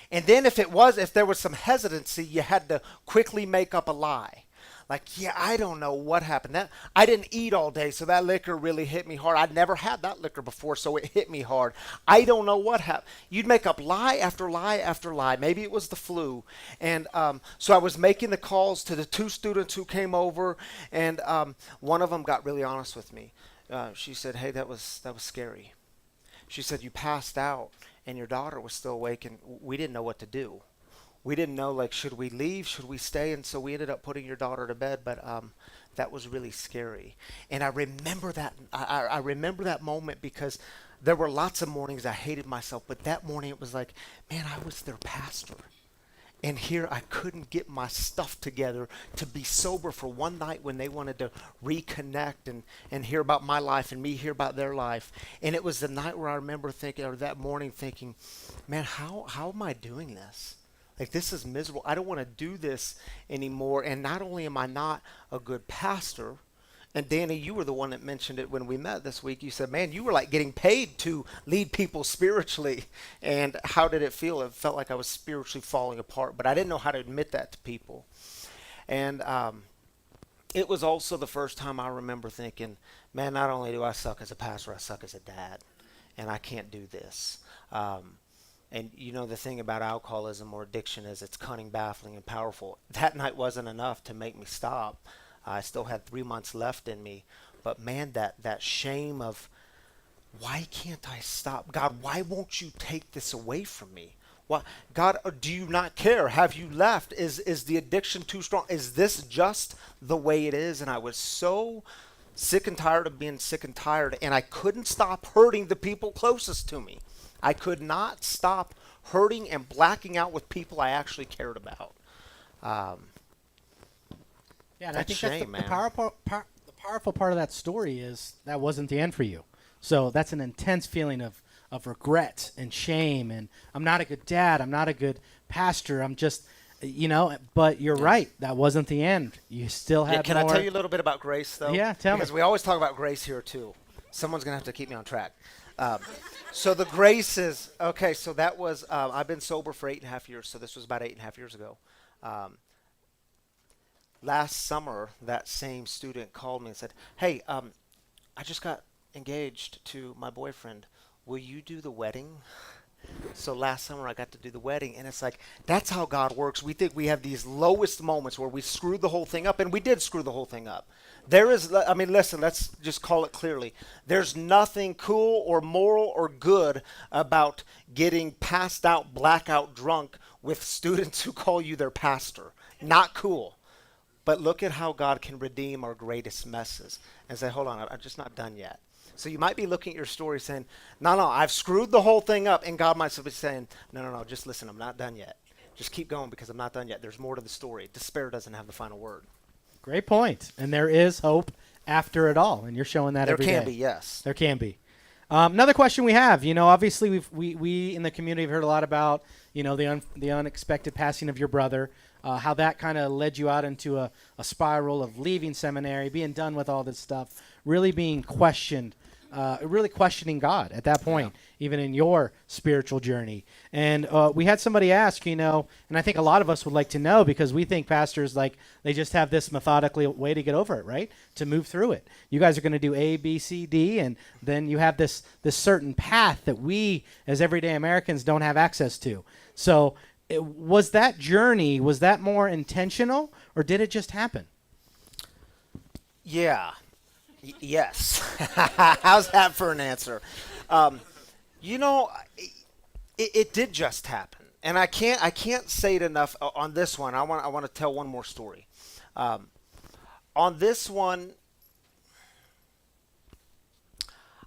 And then if there was some hesitancy, you had to quickly make up a lie. Like, yeah, I don't know what happened. I didn't eat all day, so that liquor really hit me hard. I'd never had that liquor before, so it hit me hard. I don't know what happened. You'd make up lie after lie after lie. Maybe it was the flu. And so I was making the calls to the 2 students who came over, and one of them got really honest with me. She said, hey, that was scary. She said, you passed out, and your daughter was still awake, and we didn't know what to do. We didn't know, like, should we leave? Should we stay? And so we ended up putting your daughter to bed, but that was really scary. And I remember that. I remember that moment because there were lots of mornings I hated myself, but that morning it was like, man, I was their pastor. And here I couldn't get my stuff together to be sober for one night when they wanted to reconnect and hear about my life and me hear about their life. And it was the night where I remember thinking, or that morning thinking, man, how am I doing this? Like, this is miserable. I don't want to do this anymore. And not only am I not a good pastor, and Danny, you were the one that mentioned it when we met this week. You said, man, you were like getting paid to lead people spiritually. And how did it feel? It felt like I was spiritually falling apart, but I didn't know how to admit that to people. And it was also the first time I remember thinking, man, not only do I suck as a pastor, I suck as a dad, and I can't do this. And you know, the thing about alcoholism or addiction is it's cunning, baffling, and powerful. That night wasn't enough to make me stop. I still had 3 months left in me. But man, that shame of, why can't I stop? God, why won't you take this away from me? Why, God, do you not care? Have you left? Is the addiction too strong? Is this just the way it is? And I was so sick and tired of being sick and tired, and I couldn't stop hurting the people closest to me. I could not stop hurting and blacking out with people I actually cared about. Yeah, and I think shame, that's man. the powerful part of that story is that wasn't the end for you. So that's an intense feeling of regret and shame, and I'm not a good dad, I'm not a good pastor, I'm just, but you're right, that wasn't the end. You still had Can more. I tell you a little bit about grace, though? Yeah, tell me. Because we always talk about grace here, too. Someone's going to have to keep me on track. So the grace is, okay, so that was, I've been sober for 8.5 years, so this was about 8.5 years ago. Last summer, that same student called me and said, hey, I just got engaged to my boyfriend. Will you do the wedding? So last summer I got to do the wedding, and it's like, that's how God works. We think we have these lowest moments where we screwed the whole thing up, and we did screw the whole thing up. Listen, let's just call it clearly. There's nothing cool or moral or good about getting passed out, blackout drunk with students who call you their pastor. Not cool. But look at how God can redeem our greatest messes and say, hold on, I'm just not done yet. So you might be looking at your story saying, no, I've screwed the whole thing up. And God might be saying, no, just listen, I'm not done yet. Just keep going because I'm not done yet. There's more to the story. Despair doesn't have the final word. Great point. And there is hope after it all, and you're showing that every day. There can be, yes. There can be. Another question we have, obviously we in the community have heard a lot about, the unexpected passing of your brother, how that kind of led you out into a spiral of leaving seminary, being done with all this stuff, really being questioned, really questioning God at that point, even in your spiritual journey. And we had somebody ask, and I think a lot of us would like to know because we think pastors, they just have this methodically way to get over it, right? To move through it. You guys are going to do A, B, C, D, and then you have this certain path that we as everyday Americans don't have access to. So was that journey, was that more intentional, or did it just happen? Yeah. Yes. How's that for an answer? It did just happen. And I can't say it enough on this one. I want to tell one more story. Um, on this one,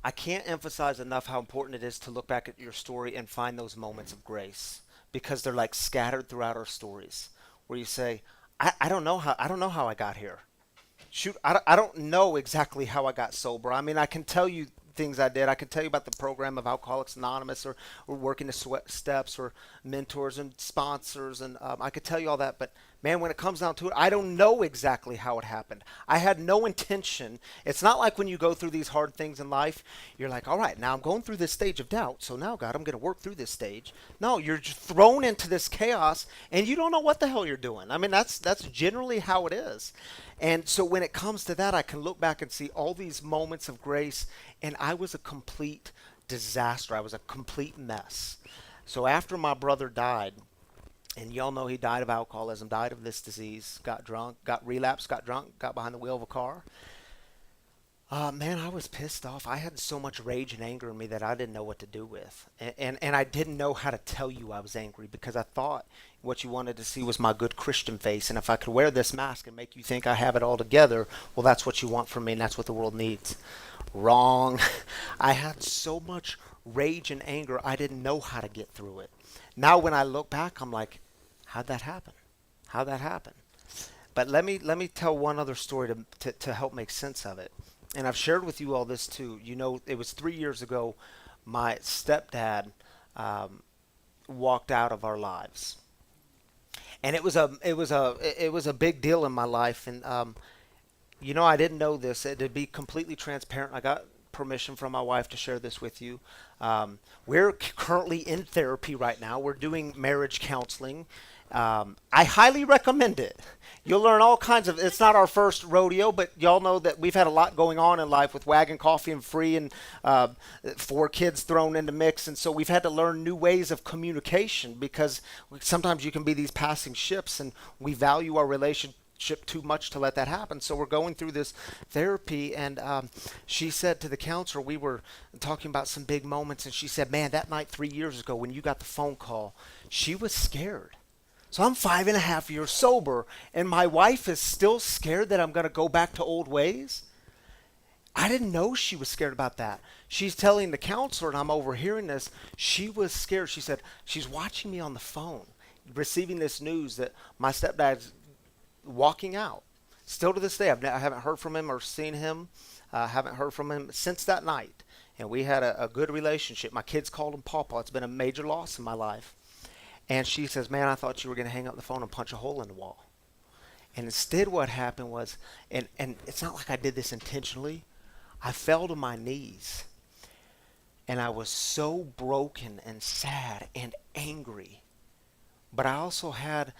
I can't emphasize enough how important it is to look back at your story and find those moments of grace, because they're like scattered throughout our stories, where you say, I don't know how I got here. Shoot, I don't know exactly how I got sober. I mean, I can tell you things I did. I can tell you about the program of Alcoholics Anonymous, or working the sweat steps, or mentors and sponsors, and I could tell you all that. But man, when it comes down to it, I don't know exactly how it happened. I had no intention. It's not like when you go through these hard things in life, you're like, all right, now I'm going through this stage of doubt. So now, God, I'm going to work through this stage. No, you're just thrown into this chaos, and you don't know what the hell you're doing. I mean, that's generally how it is. And so when it comes to that, I can look back and see all these moments of grace, and I was a complete disaster. I was a complete mess. So after my brother died, and y'all know he died of alcoholism, died of this disease, got drunk, got relapsed, got drunk, got behind the wheel of a car. Man, I was pissed off. I had so much rage and anger in me that I didn't know what to do with. And I didn't know how to tell you I was angry, because I thought what you wanted to see was my good Christian face. And if I could wear this mask and make you think I have it all together, well, that's what you want from me, and that's what the world needs. Wrong. I had so much rage and anger, I didn't know how to get through it. Now when I look back, I'm like, how'd that happen? How'd that happen? But let me tell one other story to help make sense of it. And I've shared with you all this too. You know, it was 3 years ago, my stepdad walked out of our lives, and it was a big deal in my life. And you know, I didn't know this. To be completely transparent, I got permission from my wife to share this with you. We're currently in therapy right now. We're doing marriage counseling. I highly recommend it. You'll learn all kinds of, it's not our first rodeo, but y'all know that we've had a lot going on in life with Wagon Coffee and Free, and 4 kids thrown in the mix. And so we've had to learn new ways of communication, because sometimes you can be these passing ships, and we value our relationship too much to let that happen. So we're going through this therapy, and she said to the counselor, we were talking about some big moments, and she said, man, that night 3 years ago when you got the phone call, she was scared. So I'm 5.5 years sober, and my wife is still scared that I'm going to go back to old ways. I didn't know she was scared about that. She's telling the counselor, and I'm overhearing this, she was scared. She said she's watching me on the phone, receiving this news that my stepdad's walking out. Still to this day, I haven't heard from him or seen him. Haven't heard from him since that night. And we had a good relationship. My kids called him Pawpaw. It's been a major loss in my life. And she says, man, I thought you were going to hang up the phone and punch a hole in the wall. And instead what happened was, and it's not like I did this intentionally, I fell to my knees. And I was so broken and sad and angry. But I also had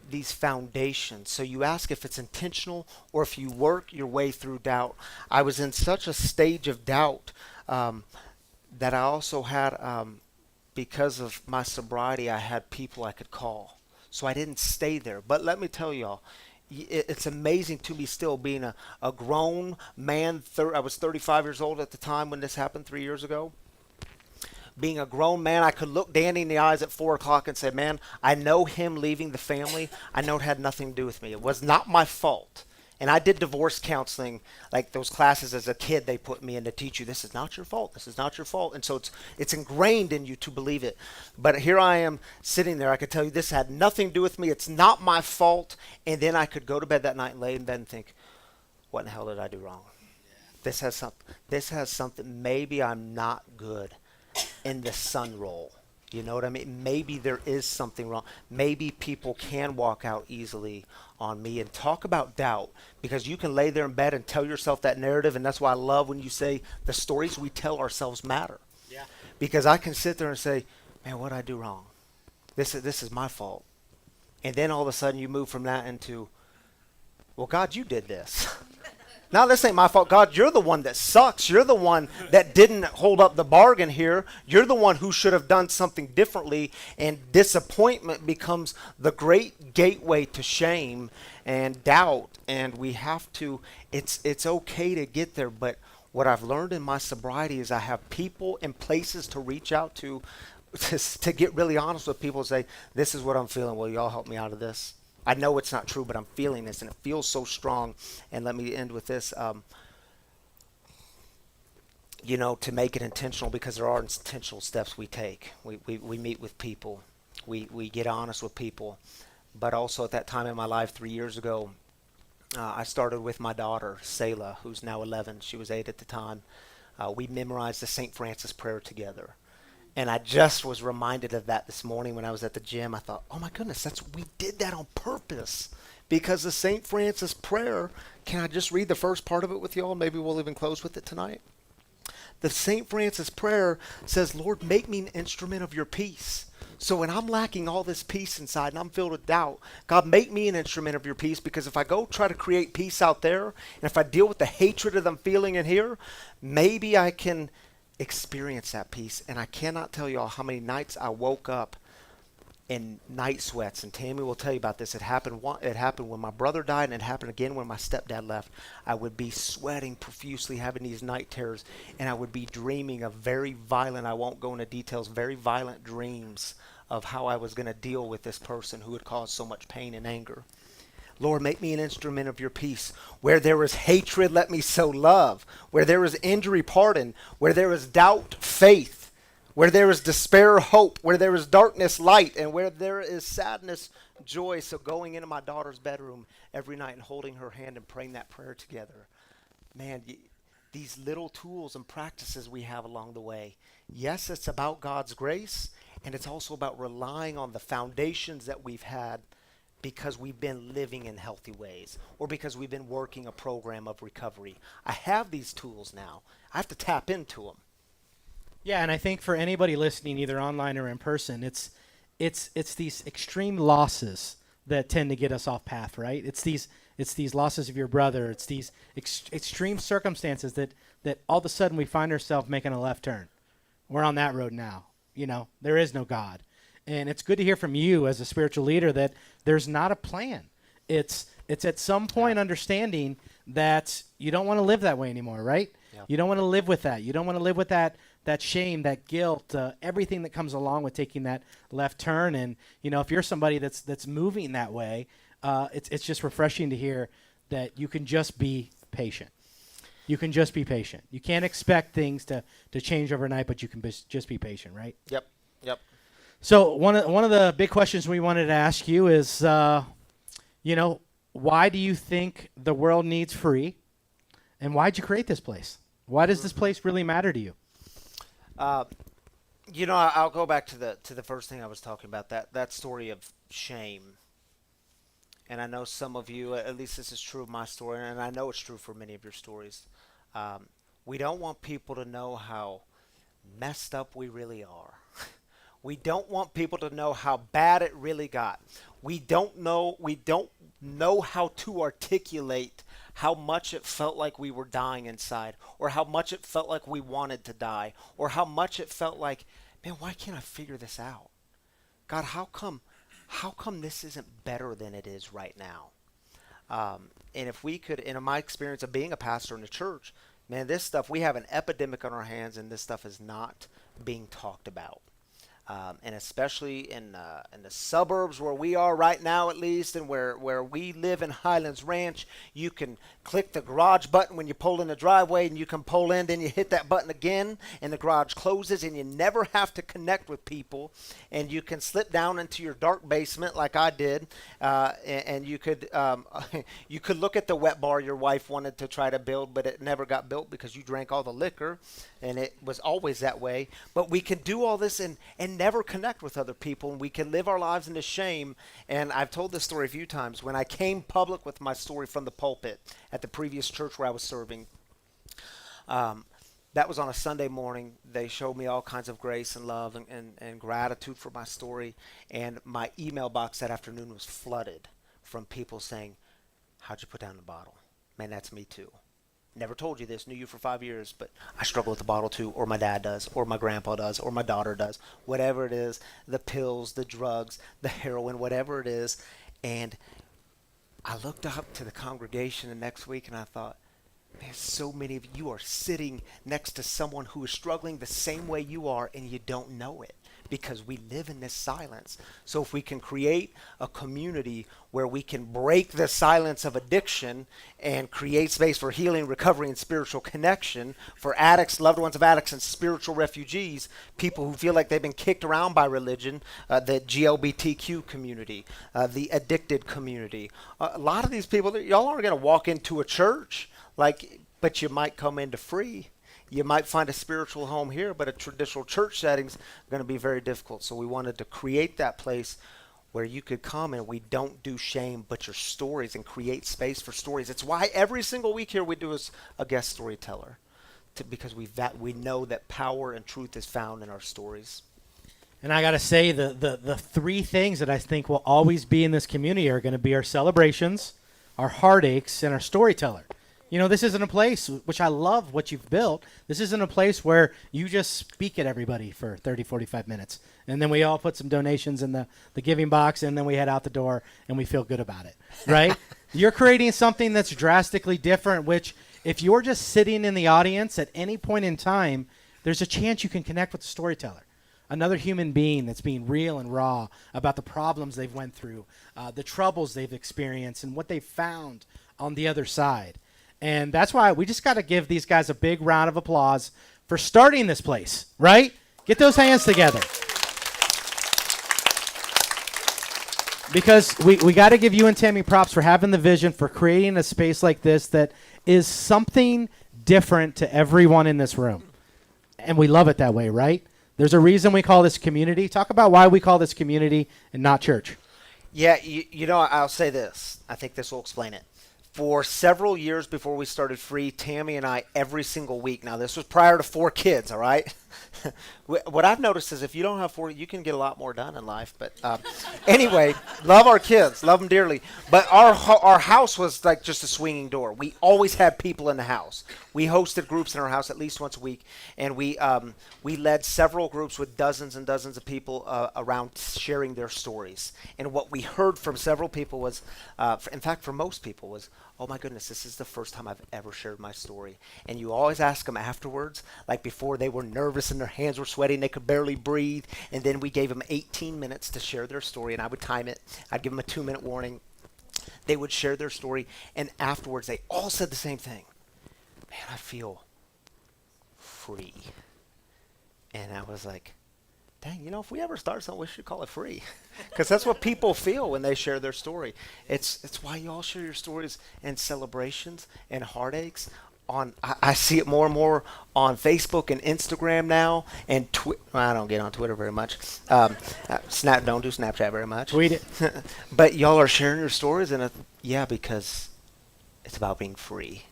these foundations. So you ask if it's intentional or if you work your way through doubt. I was in such a stage of doubt that I also had... because of my sobriety, I had people I could call. So I didn't stay there. But let me tell y'all, it's amazing to me still being a grown man. I was 35 years old at the time when this happened 3 years ago. Being a grown man, I could look Danny in the eyes at 4 o'clock and say, man, I know him leaving the family. I know it had nothing to do with me. It was not my fault. And I did divorce counseling, like those classes as a kid they put me in to teach you, this is not your fault, this is not your fault. And so it's ingrained in you to believe it. But here I am sitting there, I could tell you this had nothing to do with me, it's not my fault. And then I could go to bed that night and lay in bed and think, what in the hell did I do wrong? This has something, maybe I'm not good in the son role. You know what I mean? Maybe there is something wrong. Maybe people can walk out easily on me. And talk about doubt, because you can lay there in bed and tell yourself that narrative. And that's why I love when you say the stories we tell ourselves matter. Yeah. Because I can sit there and say, man, what did I do wrong? This is my fault. And then all of a sudden you move from that into, well, God, you did this. Now, this ain't my fault. God, you're the one that sucks. You're the one that didn't hold up the bargain here. You're the one who should have done something differently. And disappointment becomes the great gateway to shame and doubt. And we have to, it's okay to get there. But what I've learned in my sobriety is I have people and places to reach out to to get really honest with people and say, this is what I'm feeling. Will y'all help me out of this? I know it's not true, but I'm feeling this, and it feels so strong. And let me end with this. To make it intentional, because there are intentional steps we take. We meet with people. We get honest with people. But also at that time in my life 3 years ago, I started with my daughter, Selah, who's now 11. She was 8 at the time. We memorized the St. Francis prayer together. And I just was reminded of that this morning when I was at the gym. I thought, oh my goodness, we did that on purpose. Because the St. Francis prayer, can I just read the first part of it with y'all? Maybe we'll even close with it tonight. The St. Francis prayer says, Lord, make me an instrument of your peace. So when I'm lacking all this peace inside and I'm filled with doubt, God, make me an instrument of your peace, because if I go try to create peace out there, and if I deal with the hatred that I'm feeling in here, maybe I can experience that peace. And I cannot tell y'all how many nights I woke up in night sweats, and Tammy will tell you about this. It happened when my brother died, and it happened again when my stepdad left. I would be sweating profusely, having these night terrors, and I would be dreaming of very violent, I won't go into details, very violent dreams of how I was going to deal with this person who had caused so much pain and anger. Lord, make me an instrument of your peace. Where there is hatred, let me sow love. Where there is injury, pardon. Where there is doubt, faith. Where there is despair, hope. Where there is darkness, light. And where there is sadness, joy. So going into my daughter's bedroom every night and holding her hand and praying that prayer together. Man, these little tools and practices we have along the way. Yes, it's about God's grace. And it's also about relying on the foundations that we've had because we've been living in healthy ways, or because we've been working a program of recovery. I have these tools now. I have to tap into them. Yeah, and I think for anybody listening, either online or in person, it's these extreme losses that tend to get us off path, right? It's these losses of your brother. It's these extreme circumstances that all of a sudden we find ourselves making a left turn. We're on that road now. There is no God. And it's good to hear from you as a spiritual leader that there's not a plan. It's at some point understanding that you don't want to live that way anymore, right? Yeah. You don't want to live with that. You don't want to live with that shame, that guilt, everything that comes along with taking that left turn. And, if you're somebody that's moving that way, it's just refreshing to hear that you can just be patient. You can just be patient. You can't expect things to change overnight, but you can just be patient, right? Yep. So one of the big questions we wanted to ask you is, why do you think the world needs free, and why'd you create this place? Why does this place really matter to you? I'll go back to the first thing I was talking about, that story of shame. And I know some of you, at least this is true of my story, and I know it's true for many of your stories. We don't want people to know how messed up we really are. We don't want people to know how bad it really got. We don't know how to articulate how much it felt like we were dying inside, or how much it felt like we wanted to die, or how much it felt like, man, why can't I figure this out? God, how come this isn't better than it is right now? And if we could, in my experience of being a pastor in the church, man, this stuff, we have an epidemic on our hands, and this stuff is not being talked about. And especially in the suburbs where we are right now, at least, and where we live in Highlands Ranch, you can click the garage button when you pull in the driveway, and you can pull in, then you hit that button again, and the garage closes, and you never have to connect with people, and you can slip down into your dark basement like I did, and you could look at the wet bar your wife wanted to try to build, but it never got built because you drank all the liquor, and it was always that way. But we can do all this and never connect with other people, and we can live our lives into shame. And I've told this story a few times. When I came public with my story from the pulpit at the previous church where I was serving, that was on a Sunday morning. They showed me all kinds of grace and love and gratitude for my story, and my email box that afternoon was flooded from people saying, how'd you put down the bottle? Man, that's me too. Never told you this, knew you for 5 years, but I struggle with the bottle too, or my dad does, or my grandpa does, or my daughter does, whatever it is, the pills, the drugs, the heroin, whatever it is. And I looked up to the congregation the next week and I thought, man, so many of you are sitting next to someone who is struggling the same way you are, and you don't know it because we live in this silence. So if we can create a community where we can break the silence of addiction and create space for healing, recovery, and spiritual connection for addicts, loved ones of addicts, and spiritual refugees, people who feel like they've been kicked around by religion, the GLBTQ community, the addicted community. A lot of these people, y'all aren't going to walk into a church, but you might come into free. You might find a spiritual home here, but a traditional church setting's going to be very difficult. So we wanted to create that place where you could come, and we don't do shame, but your stories, and create space for stories. It's why every single week here we do a guest storyteller, because we know that power and truth is found in our stories. And I got to say, the three things that I think will always be in this community are going to be our celebrations, our heartaches, and our storyteller. You know, this isn't a place, which I love what you've built. This isn't a place where you just speak at everybody for 30, 45 minutes. And then we all put some donations in the giving box, and then we head out the door, and we feel good about it, right? You're creating something that's drastically different, which if you're just sitting in the audience at any point in time, there's a chance you can connect with the storyteller. Another human being that's being real and raw about the problems they've went through, the troubles they've experienced, and what they've found on the other side. And that's why we just got to give these guys a big round of applause for starting this place, right? Get those hands together. Because we got to give you and Tammy props for having the vision for creating a space like this that is something different to everyone in this room. And we love it that way, right? There's a reason we call this community. Talk about why we call this community and not church. Yeah, you know, I'll say this. I think this will explain it. For several years before we started Free, Tammy and I, every single week, now this was prior to 4 kids, all right? What I've noticed is if you don't have 4, you can get a lot more done in life. But anyway, love our kids, love them dearly. But our house was like just a swinging door. We always had people in the house. We hosted groups in our house at least once a week, and we led several groups with dozens and dozens of people around sharing their stories. And what we heard from several people was, in fact, for most people was, oh my goodness, this is the first time I've ever shared my story. And you always ask them afterwards, like before they were nervous and their hands were sweating, they could barely breathe. And then we gave them 18 minutes to share their story, and I would time it. I'd give them a 2-minute warning. They would share their story, and afterwards they all said the same thing. Man, I feel free. And I was like, dang, you know, if we ever start something, we should call it Free. Because that's what people feel when they share their story. It's why you all share your stories and celebrations and heartaches. I see it more and more on Facebook and Instagram now, and I don't get on Twitter very much. Don't do Snapchat very much. Tweet it. But y'all are sharing your stories, and because it's about being free.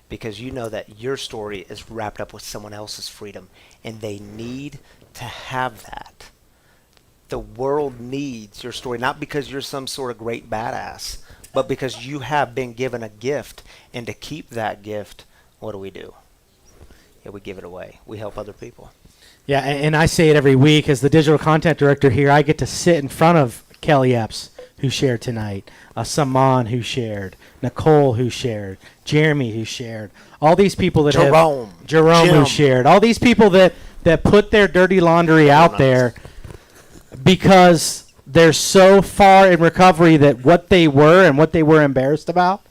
Because you know that your story is wrapped up with someone else's freedom, and they need to have that. The world needs your story, not because you're some sort of great badass, but because you have been given a gift, and to keep that gift, what do? Yeah, we give it away. We help other people. Yeah, and I say it every week as the digital content director here. I get to sit in front of Kelly Epps, who shared tonight, Saman, who shared, Nicole, who shared, Jeremy, who shared, all these people that Jerome, Jim, who shared, all these people that put their dirty laundry out there because they're so far in recovery that what they were and what they were embarrassed about,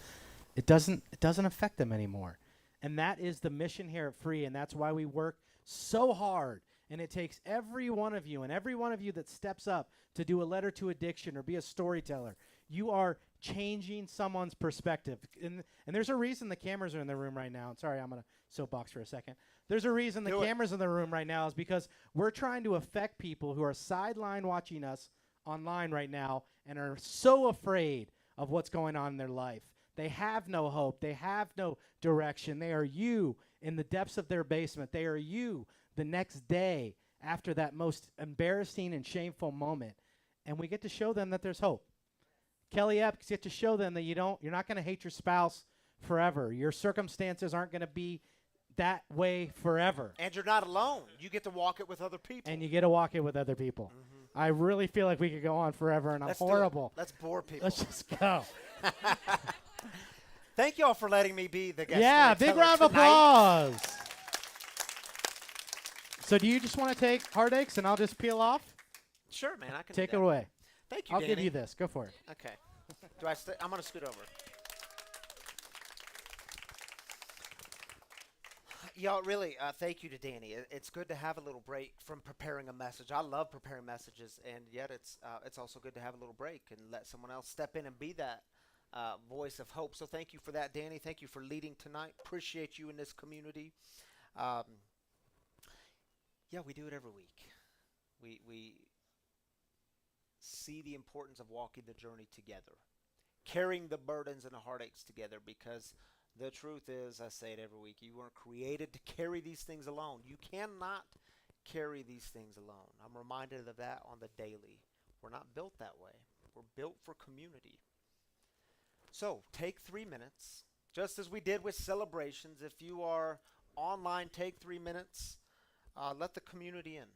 it doesn't affect them anymore. And that is the mission here at Free, and that's why we work so hard. And it takes every one of you, and every one of you that steps up to do a letter to addiction or be a storyteller. You are changing someone's perspective. And there's a reason the cameras are in the room right now. Sorry, I'm going to soapbox for a second. There's a reason the cameras in the room right now is because we're trying to affect people who are sideline watching us online right now and are so afraid of what's going on in their life. They have no hope. They have no direction. They are you in the depths of their basement. They are you the next day after that most embarrassing and shameful moment. And we get to show them that there's hope. Kelly Epps get to show them that you're not going to hate your spouse forever. Your circumstances aren't going to be that way forever. And you're not alone. You get to walk it with other people. And you get to walk it with other people. Mm-hmm. I really feel like we could go on forever, and I'm horrible. Let's bore people. Let's just go. Thank you all for letting me be the guest. Yeah, big round of applause. So do you just want to take heartaches and I'll just peel off? Sure, man. I can Take do it that. away. Thank you, I'll Danny. give you this. Go for it. Okay. Do I? I'm gonna scoot over. Y'all, really, thank you to Danny. It's good to have a little break from preparing a message. I love preparing messages, and yet it's also good to have a little break and let someone else step in and be that voice of hope. So thank you for that, Danny. Thank you for leading tonight. Appreciate you in this community. Yeah, we do it every week. We see the importance of walking the journey together, carrying the burdens and the heartaches together, because the truth is, I say it every week, you weren't created to carry these things alone. You cannot carry these things alone. I'm reminded of that on the daily. We're not built that way. We're built for community. So take 3 minutes, just as we did with celebrations. If you are online, take 3 minutes. Let the community in.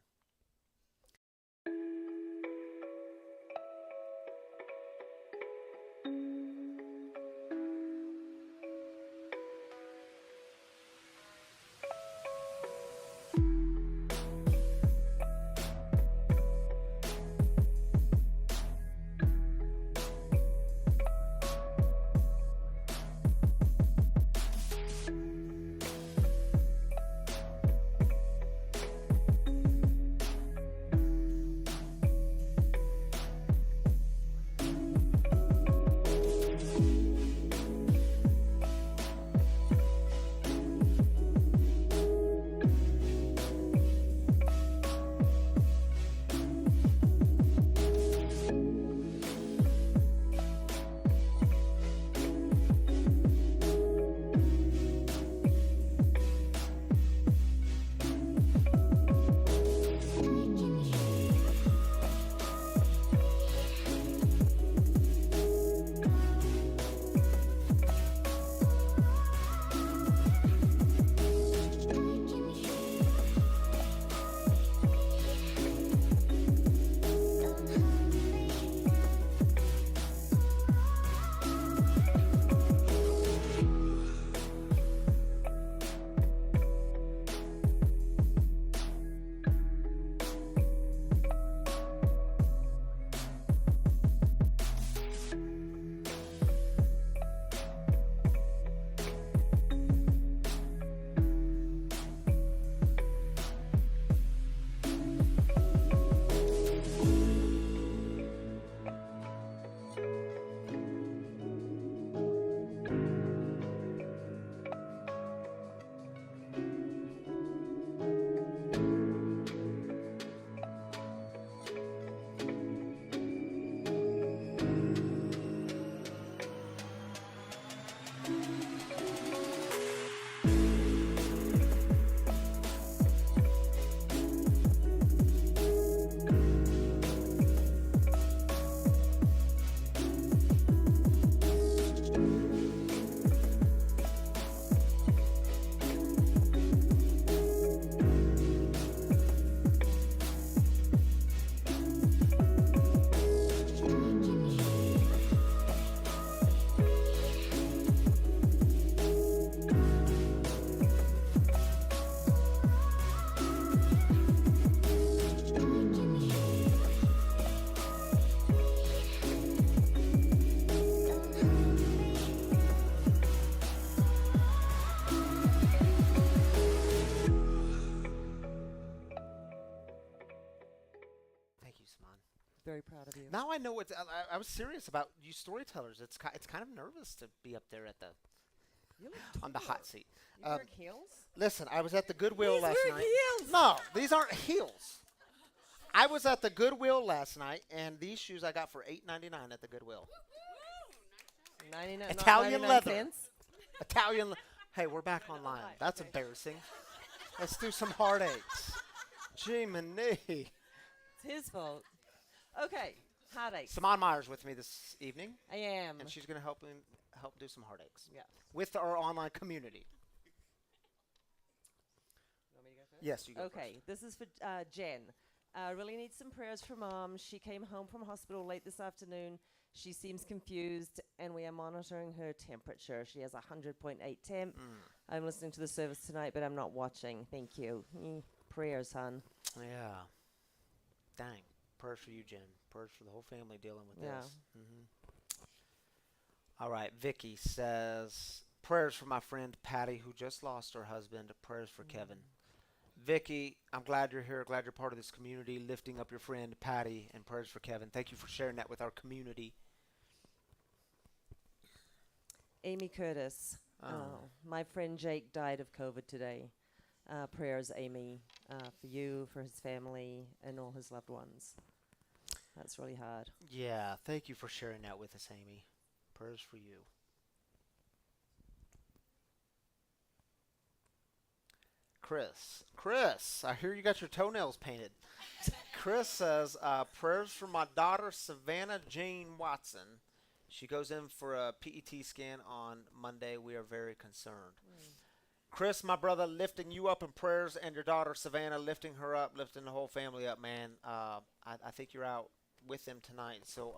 Very proud of you. Now I know what I was serious about you storytellers. It's kind of nervous to be up there at the You look on the hot tall. seat. You wear heels? Listen, I was at the Goodwill These last were night. heels. No, these aren't heels. I was at the Goodwill last night, and these shoes I got for $8.99 at the Goodwill. 99, not Italian 99 leather. cents. Italian. Hey, we're back online. That's embarrassing. Let's do some heartaches. Gee, It's his fault. Okay, heartaches. Simone Meyer's with me this evening, I am. and she's going to help do some heartaches Yeah. with our online community. Want me to go first? Yes, you go Okay, this is for Jen. Really needs some prayers for Mom. She came home from hospital late this afternoon. She seems confused, and we are monitoring her temperature. She has 100.8 temp. I'm listening to the service tonight, but I'm not watching. Thank you. Prayers, hon. Yeah. Dang. Prayers for you, Jen. Prayers for the whole family dealing with Yeah. this. All right, Vicky says, prayers for my friend Patty, who just lost her husband. Prayers for Kevin. Vicky, I'm glad you're here. Glad you're part of this community, lifting up your friend Patty, and prayers for Kevin. Thank you for sharing that with our community. Amy Curtis. My friend Jake died of COVID today. Prayers, Amy, for you, for his family, and all his loved ones. That's really hard. Yeah, thank you for sharing that with us, Amy. Prayers for you. Chris, I hear you got your toenails painted. Chris says, prayers for my daughter, Savannah Jane Watson. She goes in for a PET scan on Monday. We are very concerned. Chris, my brother, lifting you up in prayers, and your daughter, Savannah, lifting her up, lifting the whole family up, man. I think you're out with them tonight. So,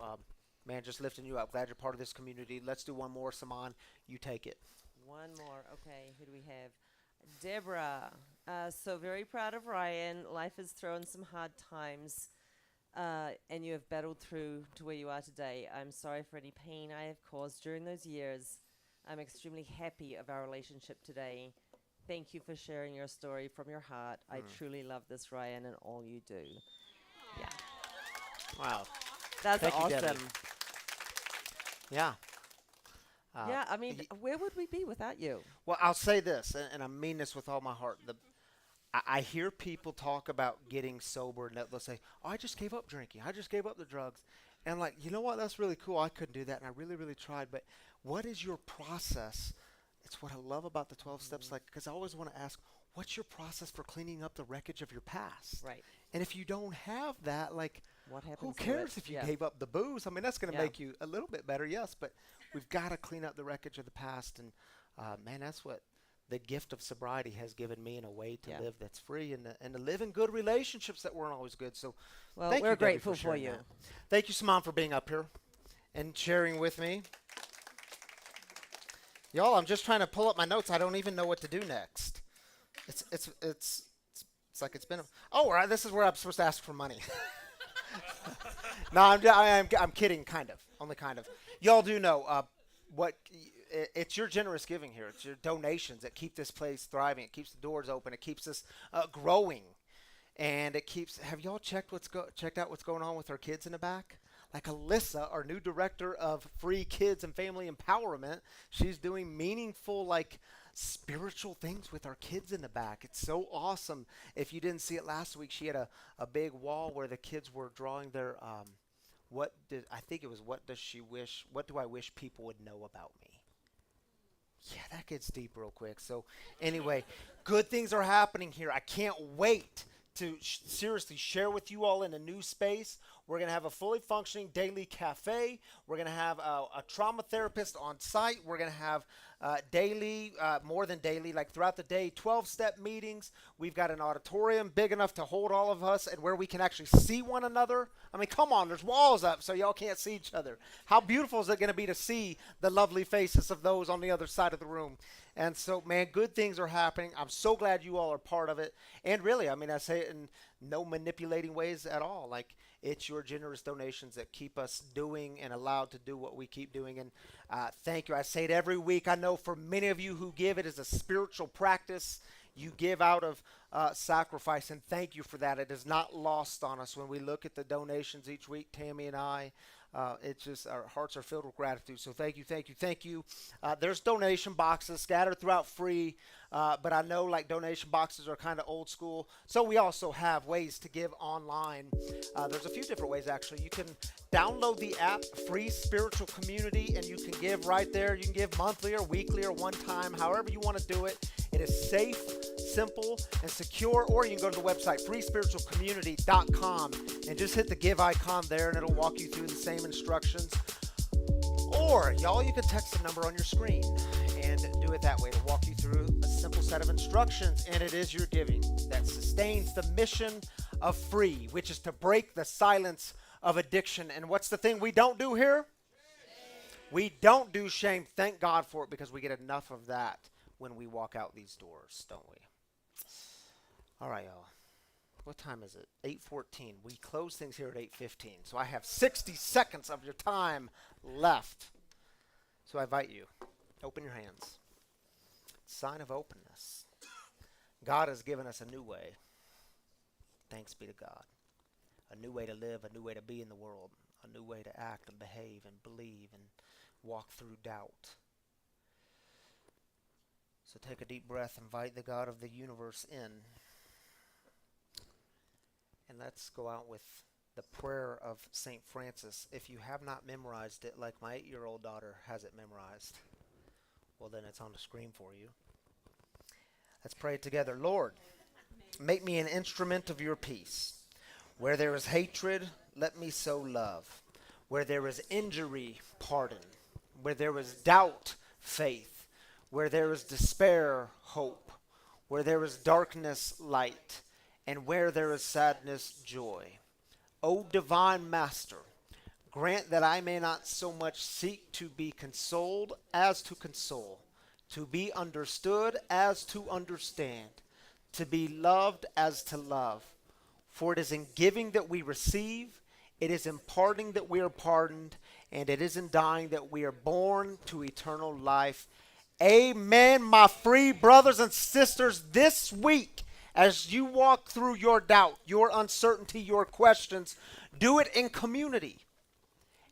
man, just lifting you up. Glad you're part of this community. Let's do one more, Saman. You take it. One more. Okay, who do we have? Deborah. So very proud of Ryan. Life has thrown some hard times, and you have battled through to where you are today. I'm sorry for any pain I have caused during those years. I'm extremely happy of our relationship today. Thank you for sharing your story from your heart. I truly love this, Ryan, and all you do. Yeah. Wow. That's Thank you, awesome. Debbie. Yeah. Yeah, I mean, where would we be without you? Well, I'll say this, and I mean this with all my heart. I hear people talk about getting sober, and they'll say, oh, I just gave up drinking. I just gave up the drugs. And I'm like, you know what? That's really cool. I couldn't do that, and I really, really tried. But what is your process? It's what I love about the 12 steps, like, because I always want to ask, what's your process for cleaning up the wreckage of your past? Right. And if you don't have that, like, What happens who to cares it? if you Yeah. gave up the booze? I mean, that's going to Yeah. make you a little bit better, yes, but we've got to clean up the wreckage of the past. And, man, that's what the gift of sobriety has given me in a way to Yeah. live that's free and to live in good relationships that weren't always good. So Well, thank we're you, Debbie, grateful for sharing you. that. Thank you, Simon, for being up here and sharing with me. Y'all, I'm just trying to pull up my notes. I don't even know what to do next. It's like it's been. This is where I'm supposed to ask for money. No, I'm kidding, kind of, only kind of. Y'all do know it's your generous giving here. It's your donations that keep this place thriving. It keeps the doors open. It keeps us growing, and it keeps. Have y'all checked out what's going on with our kids in the back? Like Alyssa, our new director of free kids and family empowerment, she's doing meaningful, like, spiritual things with our kids in the back. It's so awesome. If you didn't see it last week, she had a big wall where the kids were drawing their what do I wish people would know about me? Yeah, that gets deep real quick. So anyway, good things are happening here. I can't wait to seriously share with you all in a new space. We're going to have a fully functioning daily cafe. We're going to have a trauma therapist on site. We're going to have daily, more than daily, like throughout the day, 12-step meetings. We've got an auditorium big enough to hold all of us and where we can actually see one another. I mean, come on, there's walls up so y'all can't see each other. How beautiful is it going to be to see the lovely faces of those on the other side of the room? And so, man, good things are happening. I'm so glad you all are part of it. And really, I mean, I say it in no manipulating ways at all. Like, it's your generous donations that keep us doing and allowed to do what we keep doing. And thank you. I say it every week. I know for many of you who give, it is a spiritual practice. You give out of sacrifice, and thank you for that. It is not lost on us when we look at the donations each week, Tammy and I. It's just our hearts are filled with gratitude. So thank you, thank you, thank you. There's donation boxes scattered throughout free, but I know like donation boxes are kind of old school. So we also have ways to give online. There's a few different ways actually. You can download the app, Free Spiritual Community, and you can give right there. You can give monthly or weekly or one time, however you want to do it. It is safe, simple, and secure, or you can go to the website, freespiritualcommunity.com, and just hit the give icon there, and it'll walk you through the same instructions. Or, y'all, you can text the number on your screen and do it that way. It'll walk you through a simple set of instructions, and it is your giving that sustains the mission of free, which is to break the silence of addiction. And what's the thing we don't do here? We don't do shame. Thank God for it, because we get enough of that when we walk out these doors, don't we? All right, y'all. What time is it? 8:14. We close things here at 8:15. So I have 60 seconds of your time left. So I invite you, open your hands. Sign of openness. God has given us a new way. Thanks be to God. A new way to live, a new way to be in the world, a new way to act and behave and believe and walk through doubt. So take a deep breath, invite the God of the universe in. And let's go out with the prayer of St. Francis. If you have not memorized it, like my 8-year-old daughter has it memorized, well, then it's on the screen for you. Let's pray it together. Lord, make me an instrument of your peace. Where there is hatred, let me sow love. Where there is injury, pardon. Where there is doubt, faith. Where there is despair, hope. Where there is darkness, light. And where there is sadness, joy. O divine Master, grant that I may not so much seek to be consoled as to console, to be understood as to understand, to be loved as to love. For it is in giving that we receive, it is in parting that we are pardoned, and it is in dying that we are born to eternal life. Amen, my free brothers and sisters. This week, as you walk through your doubt, your uncertainty, your questions, do it in community.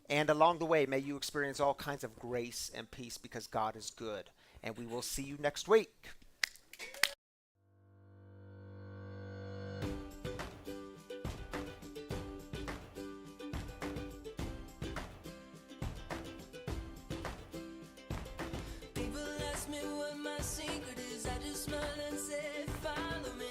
And along the way, may you experience all kinds of grace and peace because God is good. And we will see you next week. People ask me what my secret is. I just smile and say, follow me.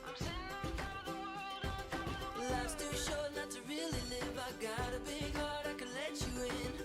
I'm sitting on top of the world, on top of the world. Life's too short not to really live. I got a big heart, I can let you in.